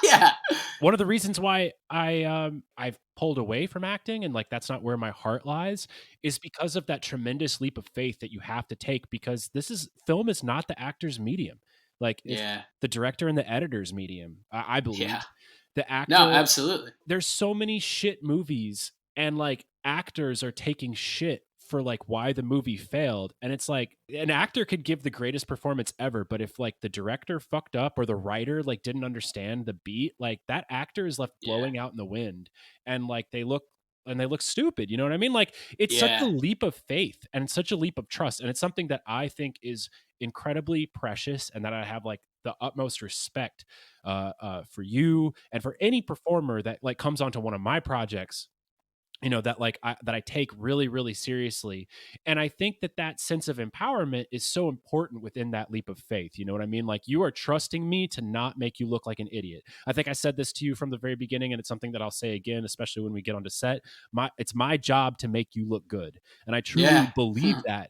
Yeah. One of the reasons why I've pulled away from acting and like that's not where my heart lies is because of that tremendous leap of faith that you have to take, because film is not the actor's medium. Like it's the director and the editor's medium, I believe. Yeah. The actor, no, absolutely. There's so many shit movies and like actors are taking shit for like why the movie failed. And it's like an actor could give the greatest performance ever, but if like the director fucked up or the writer like didn't understand the beat, like that actor is left blowing out in the wind and like they look stupid. You know what I mean? Like it's such a leap of faith and such a leap of trust. And it's something that I think is incredibly precious and that I have like the utmost respect for you and for any performer that like comes onto one of my projects, that like that I take really, really seriously. And I think that sense of empowerment is so important within that leap of faith. You know what I mean? Like you are trusting me to not make you look like an idiot. I think I said this to you from the very beginning, and it's something that I'll say again, especially when we get onto set. It's my job to make you look good. And I truly believe that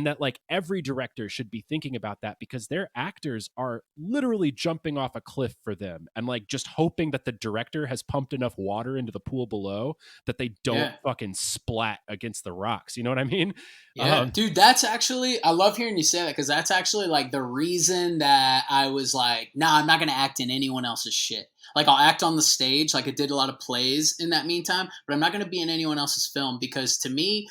that like every director should be thinking about that, because their actors are literally jumping off a cliff for them and like just hoping that the director has pumped enough water into the pool below that they don't fucking splat against the rocks. You know what I mean? Yeah, dude, that's actually, I love hearing you say that, because that's actually like the reason that I was like, nah, I'm not going to act in anyone else's shit. Like, I'll act on the stage, like I did a lot of plays in that meantime, but I'm not going to be in anyone else's film, because to me,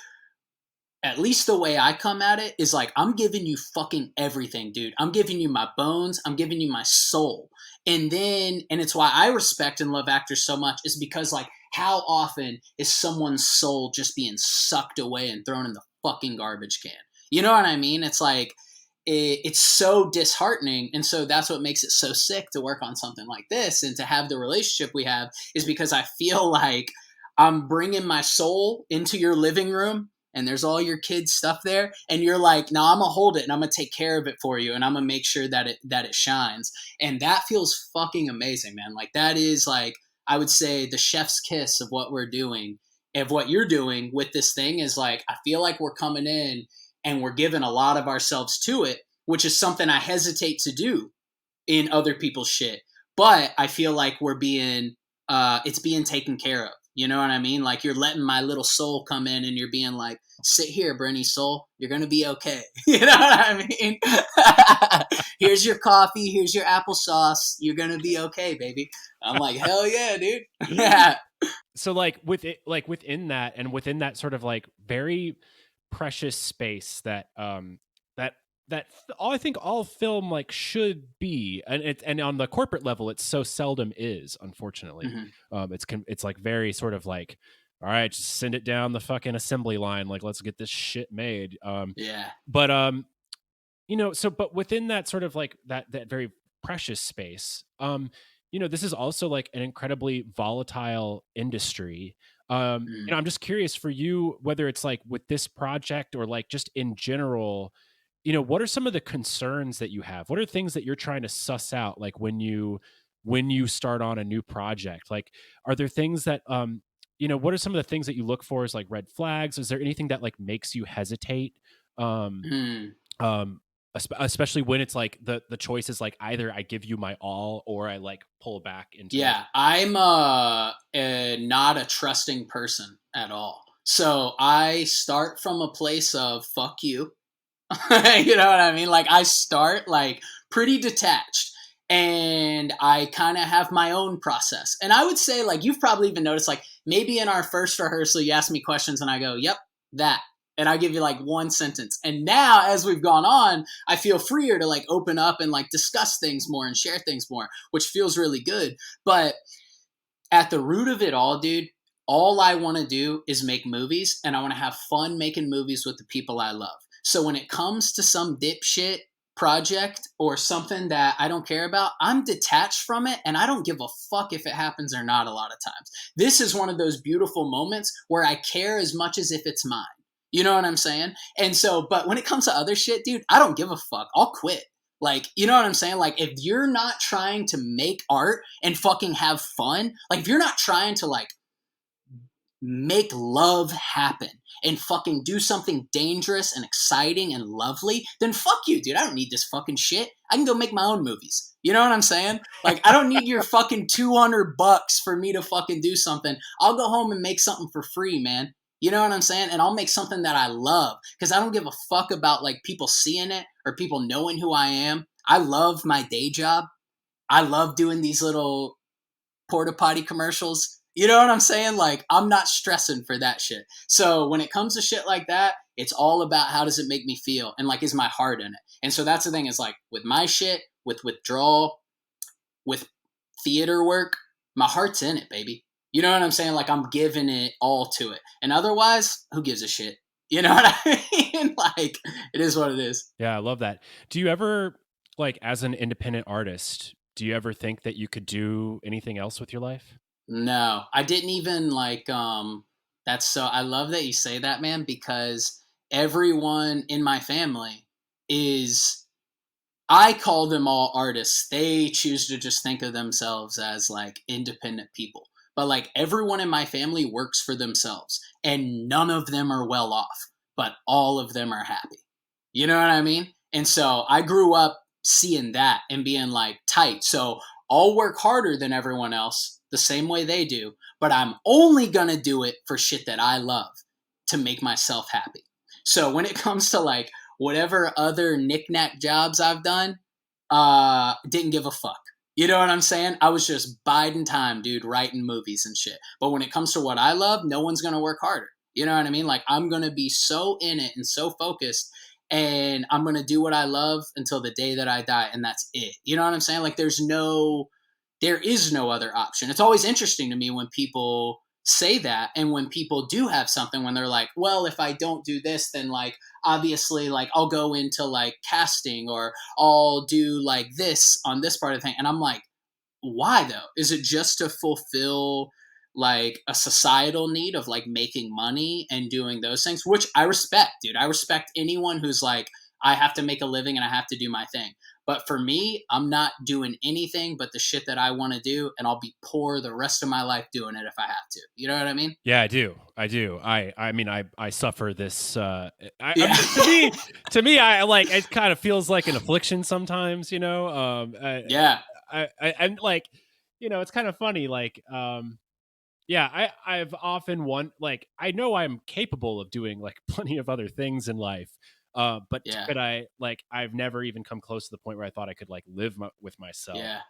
at least the way I come at it is like, I'm giving you fucking everything, dude. I'm giving you my bones. I'm giving you my soul. And it's why I respect and love actors so much, is because like, how often is someone's soul just being sucked away and thrown in the fucking garbage can? You know what I mean? It's like, it's so disheartening. And so that's what makes it so sick to work on something like this and to have the relationship we have, is because I feel like I'm bringing my soul into your living room and there's all your kids' stuff there. And you're like, no, I'm going to hold it and I'm going to take care of it for you. And I'm going to make sure that it shines. And that feels fucking amazing, man. Like, that is like, I would say the chef's kiss of what we're doing, of what you're doing with this thing, is like, I feel like we're coming in and we're giving a lot of ourselves to it, which is something I hesitate to do in other people's shit. But I feel like we're being, it's being taken care of. You know what I mean? Like, you're letting my little soul come in and you're being like, sit here, Brenny soul. You're going to be okay. You know what I mean? Here's your coffee. Here's your applesauce. You're going to be okay, baby. I'm like, hell yeah, dude. Yeah. So like with it, like within that, and within that sort of like very precious space that I think all film like should be, and on the corporate level it so seldom is, unfortunately. It's like very sort of like, all right, just send it down the fucking assembly line, like let's get this shit made. But you know, so but within that sort of like that very precious space, you know, this is also like an incredibly volatile industry. You know, I'm just curious for you, whether it's like with this project or like just in general, you know, what are some of the concerns that you have? What are things that you're trying to suss out, like when you start on a new project? Like, are there things that you know, what are some of the things that you look for as like red flags? Is there anything that like makes you hesitate? Especially when it's like the choice is like, either I give you my all or I like pull back into it. I'm not a trusting person at all. So I start from a place of fuck you. You know what I mean? Like, I start like pretty detached and I kind of have my own process. And I would say, like, you've probably even noticed, like, maybe in our first rehearsal, you ask me questions and I go, yep, that. And I give you like one sentence. And now as we've gone on, I feel freer to like open up and like discuss things more and share things more, which feels really good. But at the root of it all, dude, all I want to do is make movies, and I want to have fun making movies with the people I love. So when it comes to some dipshit project or something that I don't care about, I'm detached from it and I don't give a fuck if it happens or not a lot of times. This is one of those beautiful moments where I care as much as if it's mine. You know what I'm saying? And so, but when it comes to other shit, dude, I don't give a fuck. I'll quit. Like, you know what I'm saying? Like, if you're not trying to make art and fucking have fun, like if you're not trying to like make love happen and fucking do something dangerous and exciting and lovely, then fuck you, dude. I don't need this fucking shit. I can go make my own movies. You know what I'm saying? Like, I don't need your fucking $200 for me to fucking do something. I'll go home and make something for free, man. You know what I'm saying? And I'll make something that I love, because I don't give a fuck about like people seeing it or people knowing who I am. I love my day job. I love doing these little porta potty commercials. You know what I'm saying? Like, I'm not stressing for that shit. So when it comes to shit like that, it's all about how does it make me feel? And like, is my heart in it? And so that's the thing, is like with my shit, with Withdrawal, with theater work, my heart's in it, baby. You know what I'm saying? Like, I'm giving it all to it. And otherwise, who gives a shit? You know what I mean? Like, it is what it is. Yeah, I love that. Do you ever, like, as an independent artist, do you ever think that you could do anything else with your life? No, I didn't even like, that's so, I love that you say that, man, because everyone in my family is, I call them all artists. They choose to just think of themselves as like independent people. But like, everyone in my family works for themselves and none of them are well off, but all of them are happy. You know what I mean? And so I grew up seeing that and being like tight. So I'll work harder than everyone else the same way they do, but I'm only going to do it for shit that I love to make myself happy. So when it comes to like whatever other knick-knack jobs I've done, didn't give a fuck. You know what I'm saying? I was just biding time, dude, writing movies and shit. But when it comes to what I love, no one's going to work harder. You know what I mean? Like, I'm going to be so in it and so focused, and I'm going to do what I love until the day that I die, and that's it. You know what I'm saying? Like, there is no other option. It's always interesting to me when people say that, and when people do have something, when they're like, well, if I don't do this, then like obviously like I'll go into like casting, or I'll do like this on this part of the thing. And I'm like, why though? Is it just to fulfill like a societal need of like making money and doing those things? Which I respect, dude. I respect anyone who's like, I have to make a living and I have to do my thing. But for me, I'm not doing anything but the shit that I want to do, and I'll be poor the rest of my life doing it if I have to. You know what I mean? Yeah, I do. I mean, I suffer this. Yeah. To me, I like it. Kind of feels like an affliction sometimes. You know. Yeah. And like, you know, it's kind of funny. Like, yeah, I've often I know I'm capable of doing like plenty of other things in life. But I've never even come close to the point where I thought I could like live with myself. Yeah.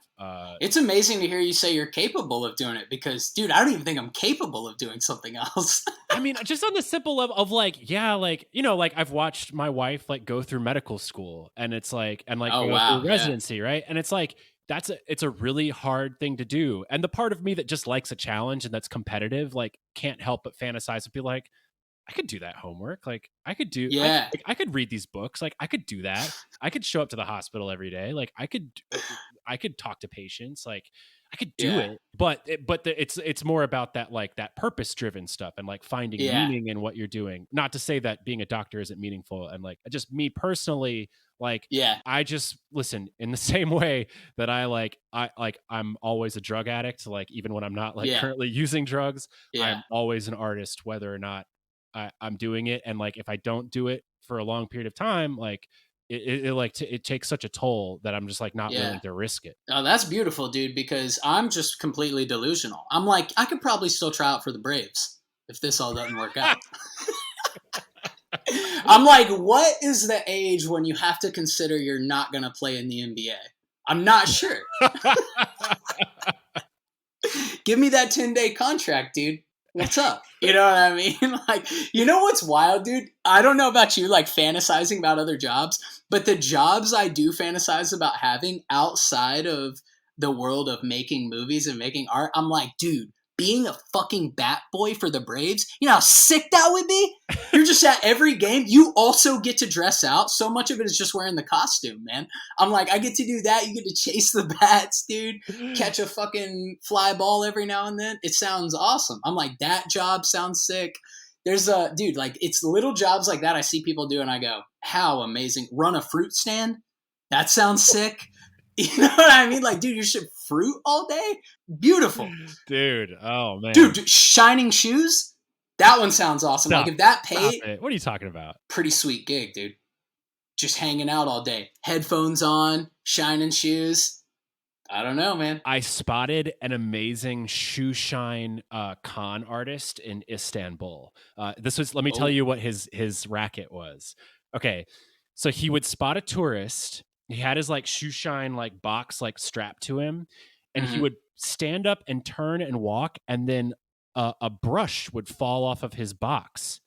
It's amazing to hear you say you're capable of doing it, because dude, I don't even think I'm capable of doing something else. I mean, just on the simple level of like, yeah, like, you know, like I've watched my wife like go through medical school, and it's like, and like go through residency. Right. And it's like, it's a really hard thing to do. And the part of me that just likes a challenge and that's competitive, like can't help but fantasize and be like, I could do that homework. Like I could do, I could read these books. Like I could do that. I could show up to the hospital every day. Like I could talk to patients. Like I could do it. But it's more about that, like that purpose driven stuff, and like finding meaning in what you're doing. Not to say that being a doctor isn't meaningful. And like, just me personally, like, I just listen in the same way that I'm always a drug addict. Like even when I'm not like currently using drugs, I'm always an artist, whether or not I'm doing it. And like if I don't do it for a long period of time, like it takes such a toll that I'm just like not willing to risk it. Oh, that's beautiful, dude, because I'm just completely delusional. I'm like, I could probably still try out for the Braves if this all doesn't work out. I'm like, what is the age when you have to consider you're not going to play in the NBA? I'm not sure. Give me that 10-day contract, dude. What's up? You know what I mean? Like, you know what's wild, dude? I don't know about you, like fantasizing about other jobs, but the jobs I do fantasize about having outside of the world of making movies and making art, I'm like, dude, being a fucking bat boy for the Braves, you know how sick that would be? You're just at every game. You also get to dress out. So much of it is just wearing the costume, man. I'm like, I get to do that. You get to chase the bats, dude. Catch a fucking fly ball every now and then. It sounds awesome. I'm like, that job sounds sick. There's dude, like it's little jobs like that I see people do and I go, how amazing. Run a fruit stand? That sounds sick. You know what I mean? Like, dude, you ship fruit all day? Beautiful. Dude, oh man. Dude, shining shoes? That one sounds awesome. Stop. Like if that paid, what are you talking about? Pretty sweet gig, dude. Just hanging out all day. Headphones on, shining shoes. I don't know, man. I spotted an amazing shoe shine con artist in Istanbul. Let me tell you what his racket was. Okay. So he would spot a tourist. He had his like shoe shine like box like strapped to him, and he would stand up and turn and walk, and then a brush would fall off of his box,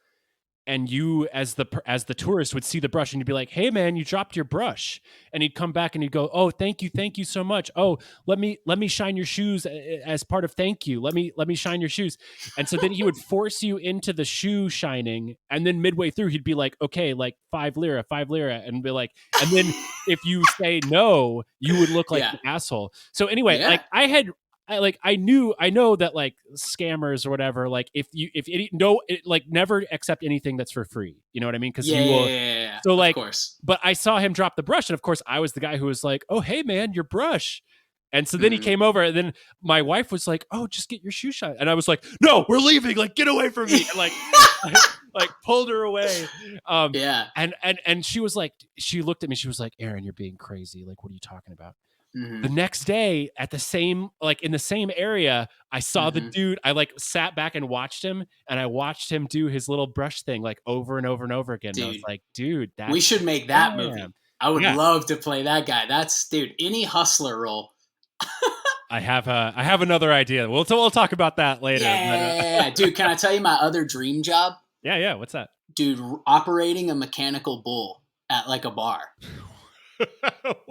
and you as the tourist would see the brush, and you'd be like, hey man, you dropped your brush. And he'd come back and he'd go, oh, thank you so much. Oh, let me shine your shoes as part of thank you. Let me shine your shoes. And so then he would force you into the shoe shining, and then midway through he'd be like, okay, like 5 lira, and be like, and then if you say no, you would look like an asshole. So anyway, like I know that like scammers or whatever, like like never accept anything that's for free. You know what I mean? Because so like, of course. But I saw him drop the brush, and of course I was the guy who was like, oh hey man, your brush. And so then he came over, and then my wife was like, "Oh, just get your shoe shine." And I was like, "No, we're leaving. Like, get away from me!" And like pulled her away. And she was like, she looked at me. She was like, "Aaron, you're being crazy. Like, what are you talking about?" The next day at the same, like in the same area, I saw the dude. I like sat back and watched him, and I watched him do his little brush thing like over and over and over again. Dude, and I was like, "Dude, we should make that movie. I would love to play that guy. That's any hustler role." I have another idea. We'll talk about that later. Yeah, dude, can I tell you my other dream job? Yeah. What's that? Dude, operating a mechanical bull at like a bar.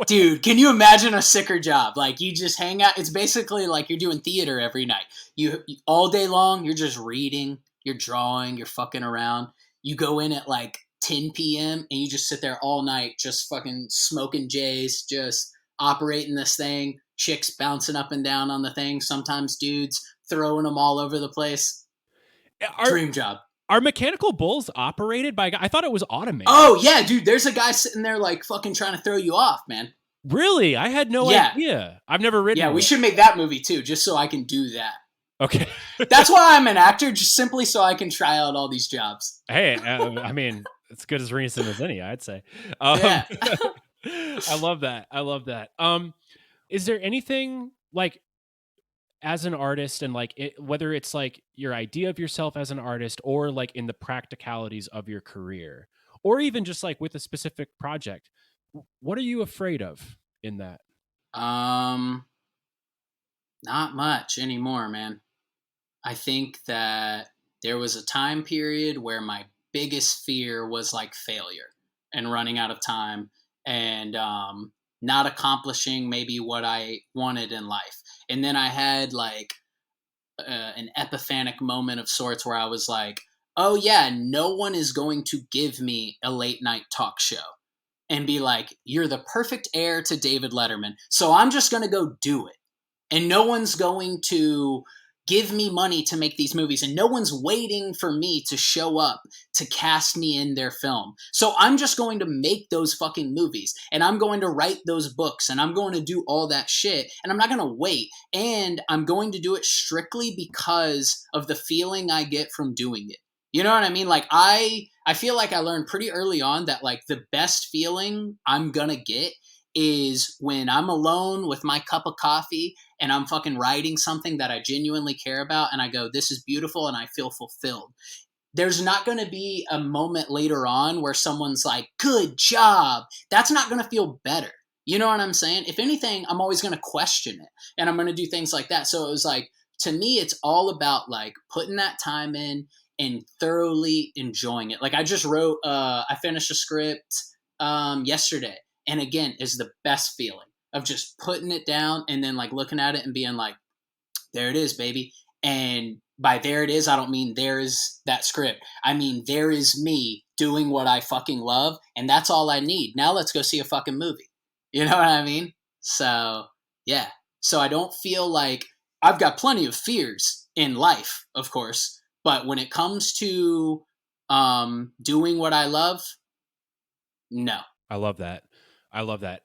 Dude, can you imagine a sicker job? Like, you just hang out. It's basically like you're doing theater every night. You all day long, you're just reading, you're drawing, you're fucking around. You go in at like 10 p.m. and you just sit there all night, just fucking smoking J's, just operating this thing. Chicks bouncing up and down on the thing. Sometimes dudes throwing them all over the place. Dream job. Are mechanical bulls operated by a guy? I thought it was automated. Oh, yeah, dude. There's a guy sitting there like fucking trying to throw you off, man. Really? I had no idea. I've never ridden. Yeah, we should make that movie too, just so I can do that. Okay. That's why I'm an actor, just simply so I can try out all these jobs. Hey, I mean, it's good as reason as any, I'd say. Yeah. I love that. Is there anything like, as an artist, and like whether it's like your idea of yourself as an artist, or like in the practicalities of your career, or even just like with a specific project, what are you afraid of in that? Not much anymore, man. I think that there was a time period where my biggest fear was like failure and running out of time and not accomplishing maybe what I wanted in life. And then I had like an epiphanic moment of sorts where I was like, oh yeah, no one is going to give me a late night talk show and be like, you're the perfect heir to David Letterman, so I'm just going to go do it. And no one's going to give me money to make these movies, and no one's waiting for me to show up to cast me in their film. So I'm just going to make those fucking movies, and I'm going to write those books, and I'm going to do all that shit, and I'm not going to wait. And I'm going to do it strictly because of the feeling I get from doing it. You know what I mean? Like, I feel like I learned pretty early on that like the best feeling I'm going to get is when I'm alone with my cup of coffee and I'm fucking writing something that I genuinely care about, and I go, this is beautiful, and I feel fulfilled. There's not going to be a moment later on where someone's like, good job. That's not going to feel better. You know what I'm saying? If anything, I'm always going to question it, and I'm going to do things like that. So it was like, to me, it's all about like putting that time in and thoroughly enjoying it. Like, I just wrote, I finished a script yesterday. And again, is the best feeling of just putting it down and then like looking at it and being like, there it is, baby. And by there it is, I don't mean there is that script. I mean, there is me doing what I fucking love. And that's all I need. Now let's go see a fucking movie. You know what I mean? So yeah. So I don't feel like I've got plenty of fears in life, of course. But when it comes to doing what I love, no. I love that.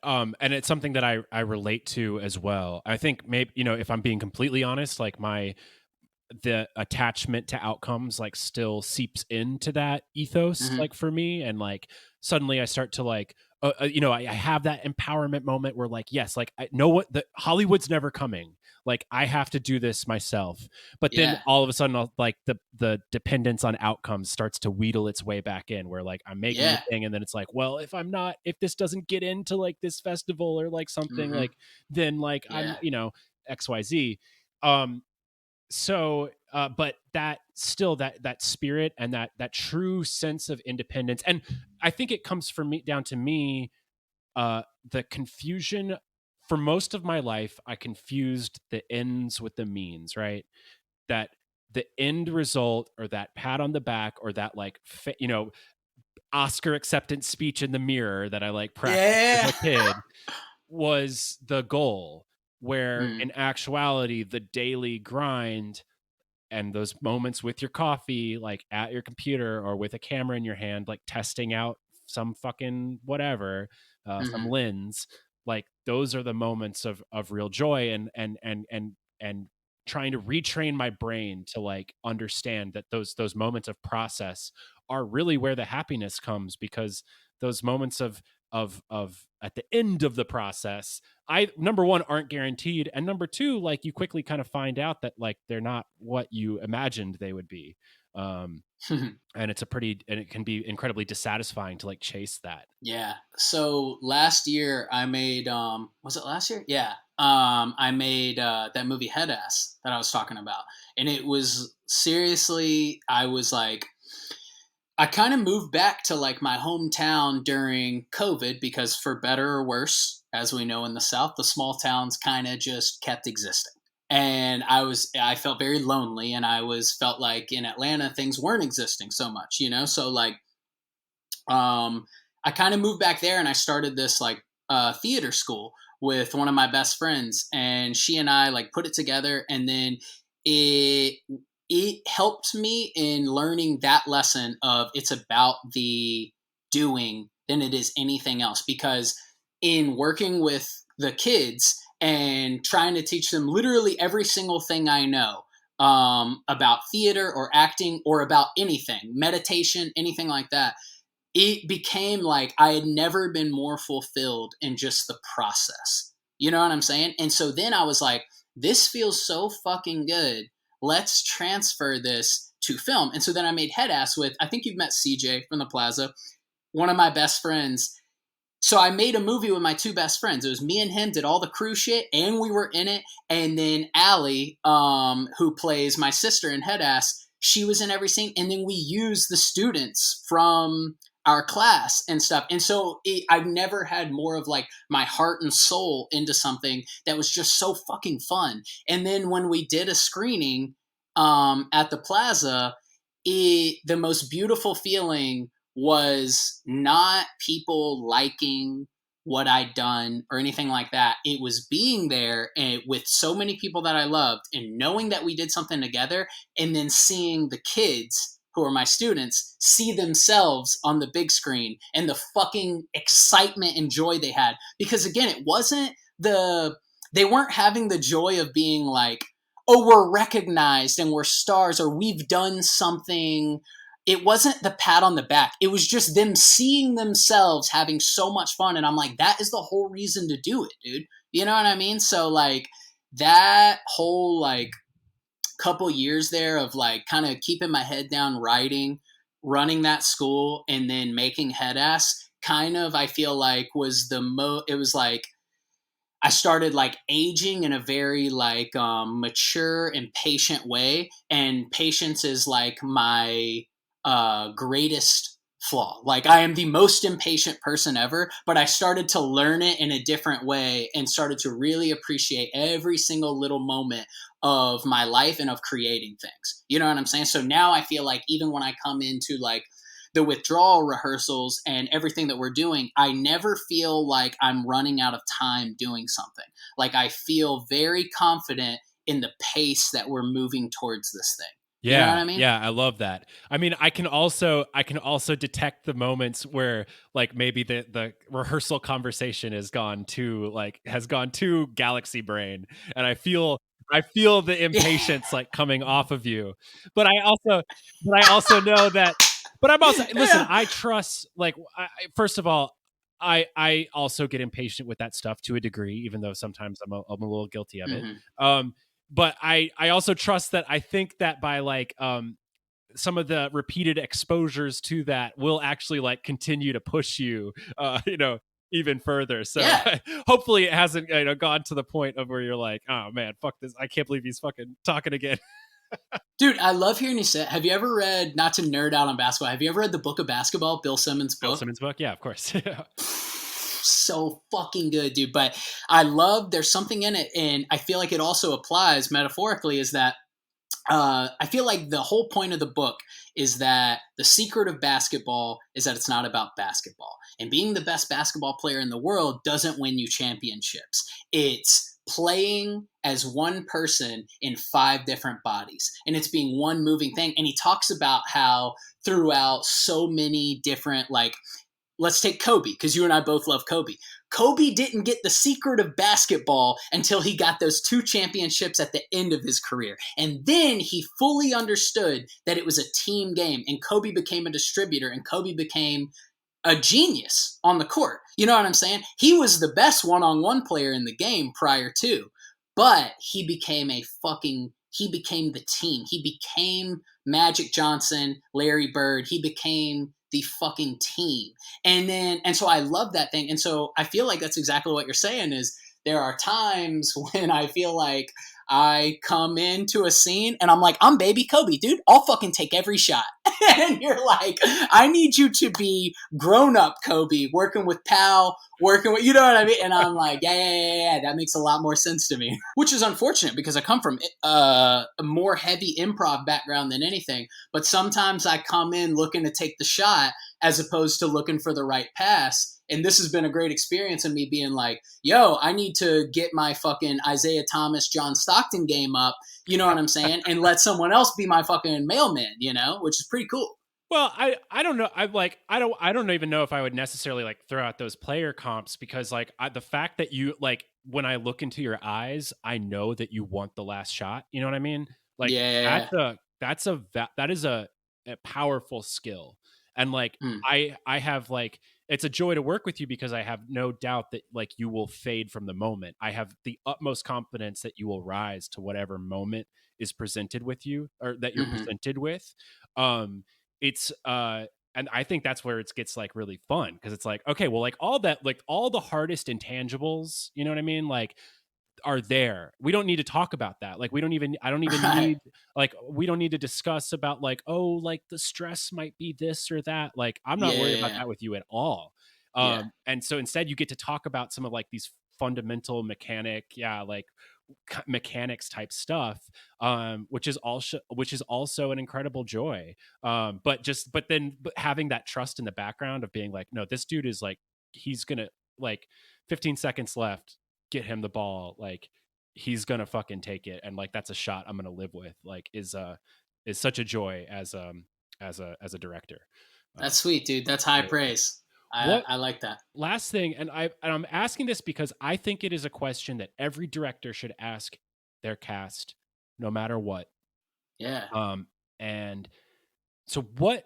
And it's something that I relate to as well. I think maybe, if I'm being completely honest, like the attachment to outcomes like still seeps into that ethos, like for me. And like, suddenly I start to like, I have that empowerment moment where like, yes, like I know what Hollywood's never coming. Like, I have to do this myself. But then all of a sudden, like the dependence on outcomes starts to wheedle its way back in, where like I'm making a thing, and then it's like, well, if this doesn't get into like this festival or like something, like then like I'm XYZ. So, but that still that spirit and that true sense of independence, and I think it comes down to me, the confusion. For most of my life, I confused the ends with the means, right? That the end result, or that pat on the back, or that like, Oscar acceptance speech in the mirror that I like practiced as a kid was the goal. Where in actuality, the daily grind and those moments with your coffee, like at your computer or with a camera in your hand, like testing out some fucking whatever, some lens, like those are the moments of real joy, and trying to retrain my brain to like understand that those moments of process are really where the happiness comes, because those moments of at the end of the process, number one, aren't guaranteed, and number two, like you quickly kind of find out that like they're not what you imagined they would be. And it can be incredibly dissatisfying to like chase that. Yeah. So last year I made, was it last year? Yeah. I made that movie Head Ass that I was talking about. And it was seriously, I was like, I kind of moved back to like my hometown during COVID because for better or worse, as we know in the South, the small towns kind of just kept existing. And I felt very lonely, and felt like in Atlanta, things weren't existing so much, you know? So like, I kind of moved back there, and I started this like theater school with one of my best friends, and she and I like put it together, and then it helped me in learning that lesson of it's about the doing than it is anything else. Because in working with the kids and trying to teach them literally every single thing I know about theater or acting or about anything, meditation, anything like that, it became like I had never been more fulfilled in just the process. You know what I'm saying? And so then I was like, this feels so fucking good. Let's transfer this to film. And so then I made Head Ass with, I think you've met CJ from the Plaza, one of my best friends. So I made a movie with my two best friends. It was me and him, did all the crew shit, and we were in it. And then Allie, who plays my sister in Head Ass, she was in every scene. And then we used the students from our class and stuff. And so I've never had more of like my heart and soul into something that was just so fucking fun. And then when we did a screening at the Plaza, the most beautiful feeling was not people liking what I'd done or anything like that. It was being there and with so many people that I loved and knowing that we did something together, and then seeing the kids who are my students see themselves on the big screen and the fucking excitement and joy they had. Because again, it wasn't they weren't having the joy of being like, oh, we're recognized and we're stars or we've done something. It wasn't the pat on the back. It was just them seeing themselves having so much fun. And I'm like, that is the whole reason to do it, dude. You know what I mean? So like that whole like couple years there of like kind of keeping my head down, writing, running that school, and then making Head Ass kind of, I feel like was it was like, I started like aging in a very like mature and patient way. And patience is like my greatest flaw. Like I am the most impatient person ever, but I started to learn it in a different way and started to really appreciate every single little moment of my life and of creating things. You know what I'm saying? So now I feel like even when I come into like the Withdrawal rehearsals and everything that we're doing, I never feel like I'm running out of time doing something. Like I feel very confident in the pace that we're moving towards this thing. Yeah, you know what I mean? Yeah, I love that. I mean, I can also detect the moments where like maybe the rehearsal conversation has gone too galaxy brain, and I feel the impatience like coming off of you. But I also know that. But I'm also listen. I trust. Like, first of all, I also get impatient with that stuff to a degree, even though sometimes I'm a little guilty of it. But I also trust that I think that by like some of the repeated exposures to that will actually like continue to push you, even further. So hopefully it hasn't gone to the point of where you're like, oh man, fuck this. I can't believe he's fucking talking again. Dude, I love hearing you say it. Have you ever read, not to nerd out on basketball, have you ever read the Book of Basketball, Bill Simmons' book? Bill Simmons' book? Yeah, of course. So fucking good, dude. But I love, there's something in it, and I feel like it also applies metaphorically, is that I feel like the whole point of the book is that the secret of basketball is that it's not about basketball. And being the best basketball player in the world doesn't win you championships. It's playing as one person in 5 different bodies, and it's being one moving thing. And he talks about how throughout so many different like let's take Kobe, because you and I both love Kobe. Kobe didn't get the secret of basketball until he got those 2 championships at the end of his career. And then he fully understood that it was a team game, and Kobe became a distributor, and Kobe became a genius on the court. You know what I'm saying? He was the best one-on-one player in the game prior to, but he became the team. He became Magic Johnson, Larry Bird. He became the fucking team. And so I love that thing. And so I feel like that's exactly what you're saying is there are times when I feel like I come into a scene and I'm like, I'm baby Kobe, dude. I'll fucking take every shot. And you're like, I need you to be grown up Kobe, working with Pal, working with, you know what I mean? And I'm like, yeah. That makes a lot more sense to me, which is unfortunate because I come from a more heavy improv background than anything. But sometimes I come in looking to take the shot as opposed to looking for the right pass. And this has been a great experience of me being like, yo, I need to get my fucking Isaiah Thomas, John Stockton game up. You know what I'm saying? And let someone else be my fucking mailman, you know, which is pretty cool. Well, I don't know. I don't even know if I would necessarily like throw out those player comps because like the fact that you like when I look into your eyes, I know that you want the last shot. You know what I mean? Like that is a powerful skill. And like I have like it's a joy to work with you because I have no doubt that like you will fade from the moment. I have the utmost confidence that you will rise to whatever moment is presented with you or that you're presented with. It's and I think that's where it gets like really fun because it's like, okay, well, like all that, like all the hardest intangibles, you know what I mean? Like are there. We don't need to talk about that. Like I don't even need like we don't need to discuss about like, oh, like the stress might be this or that. Like I'm not worried about that with you at all. And so instead you get to talk about some of like these fundamental mechanics type stuff, which is also an incredible joy. But having that trust in the background of being like, no, this dude is like, he's gonna like 15 seconds left, get him the ball, like he's gonna fucking take it, and like that's a shot I'm gonna live with, like is such a joy as a director. That's sweet, dude. That's high praise. I like that. Last thing, and I'm asking this because I think it is a question that every director should ask their cast, no matter what. Yeah. And so what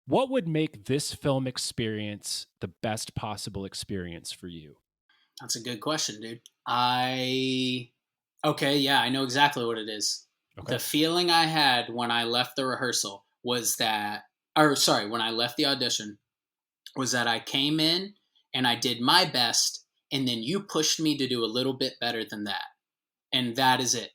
would make this film experience the best possible experience for you? That's a good question, dude. I know exactly what it is. Okay. The feeling I had when I left the rehearsal was that, when I left the audition, was that I came in and I did my best, and then you pushed me to do a little bit better than that. And that is it.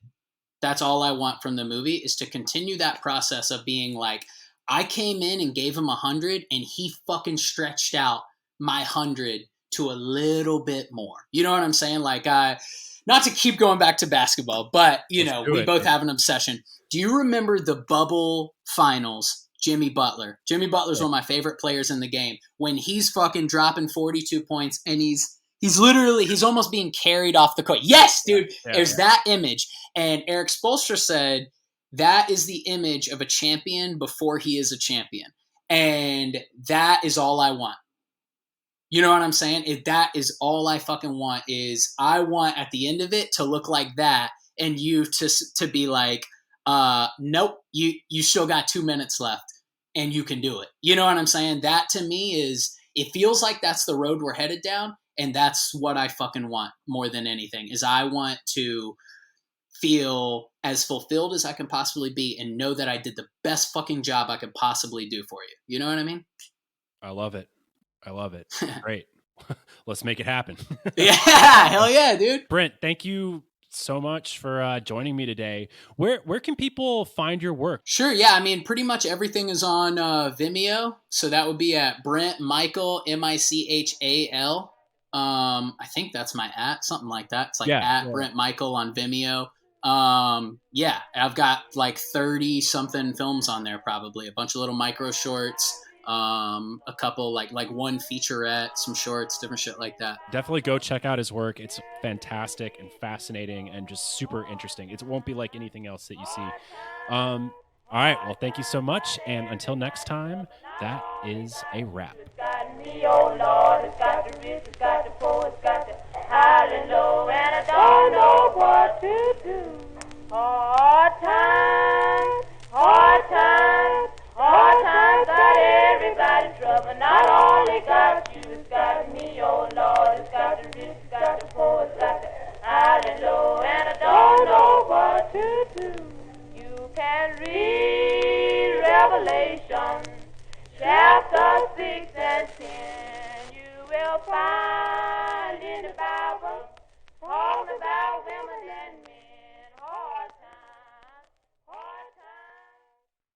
That's all I want from the movie, is to continue that process of being like, I came in and gave him 100 and he fucking stretched out my 100 to a little bit more. You know what I'm saying? Like, not to keep going back to basketball, but we both have an obsession. Do you remember the bubble finals? Jimmy Butler. Jimmy Butler's one of my favorite players in the game. When he's fucking dropping 42 points and he's almost being carried off the court. Yes, dude. There's that image. And Eric Spoelstra said that is the image of a champion before he is a champion. And that is all I want. You know what I'm saying? That is all I fucking want, is I want at the end of it to look like that, and you to be like, nope, you still got 2 minutes left and you can do it. You know what I'm saying? That to me it feels like that's the road we're headed down. And that's what I fucking want more than anything, is I want to feel as fulfilled as I can possibly be and know that I did the best fucking job I could possibly do for you. You know what I mean? I love it. Great. Let's make it happen. Yeah. Hell yeah, dude. Brent, thank you so much for joining me today. Where can people find your work? Sure. Yeah. I mean, pretty much everything is on Vimeo. So that would be at Brent Michal, Michal. I think that's my @ something like that. It's like Brent Michal on Vimeo. I've got like 30 something films on there, probably a bunch of little micro shorts, a couple like one featurette, some shorts, different shit like that. Definitely go check out his work. It's fantastic and fascinating and just super interesting. It won't be like anything else that you see. All right. Well, thank you so much. And until next time, that is a wrap. rich, it's got the poor, it's got the high and low, and I don't know what to do. Hard times, hard times, hard times got everybody in trouble. Not only got you, it's got me, oh Lord. It's got the rich, it's got the poor, it's got the high and low, and I don't know what to do. You can read Revelation, chapter 6 and 10. You will find in the Bible talking about women and men.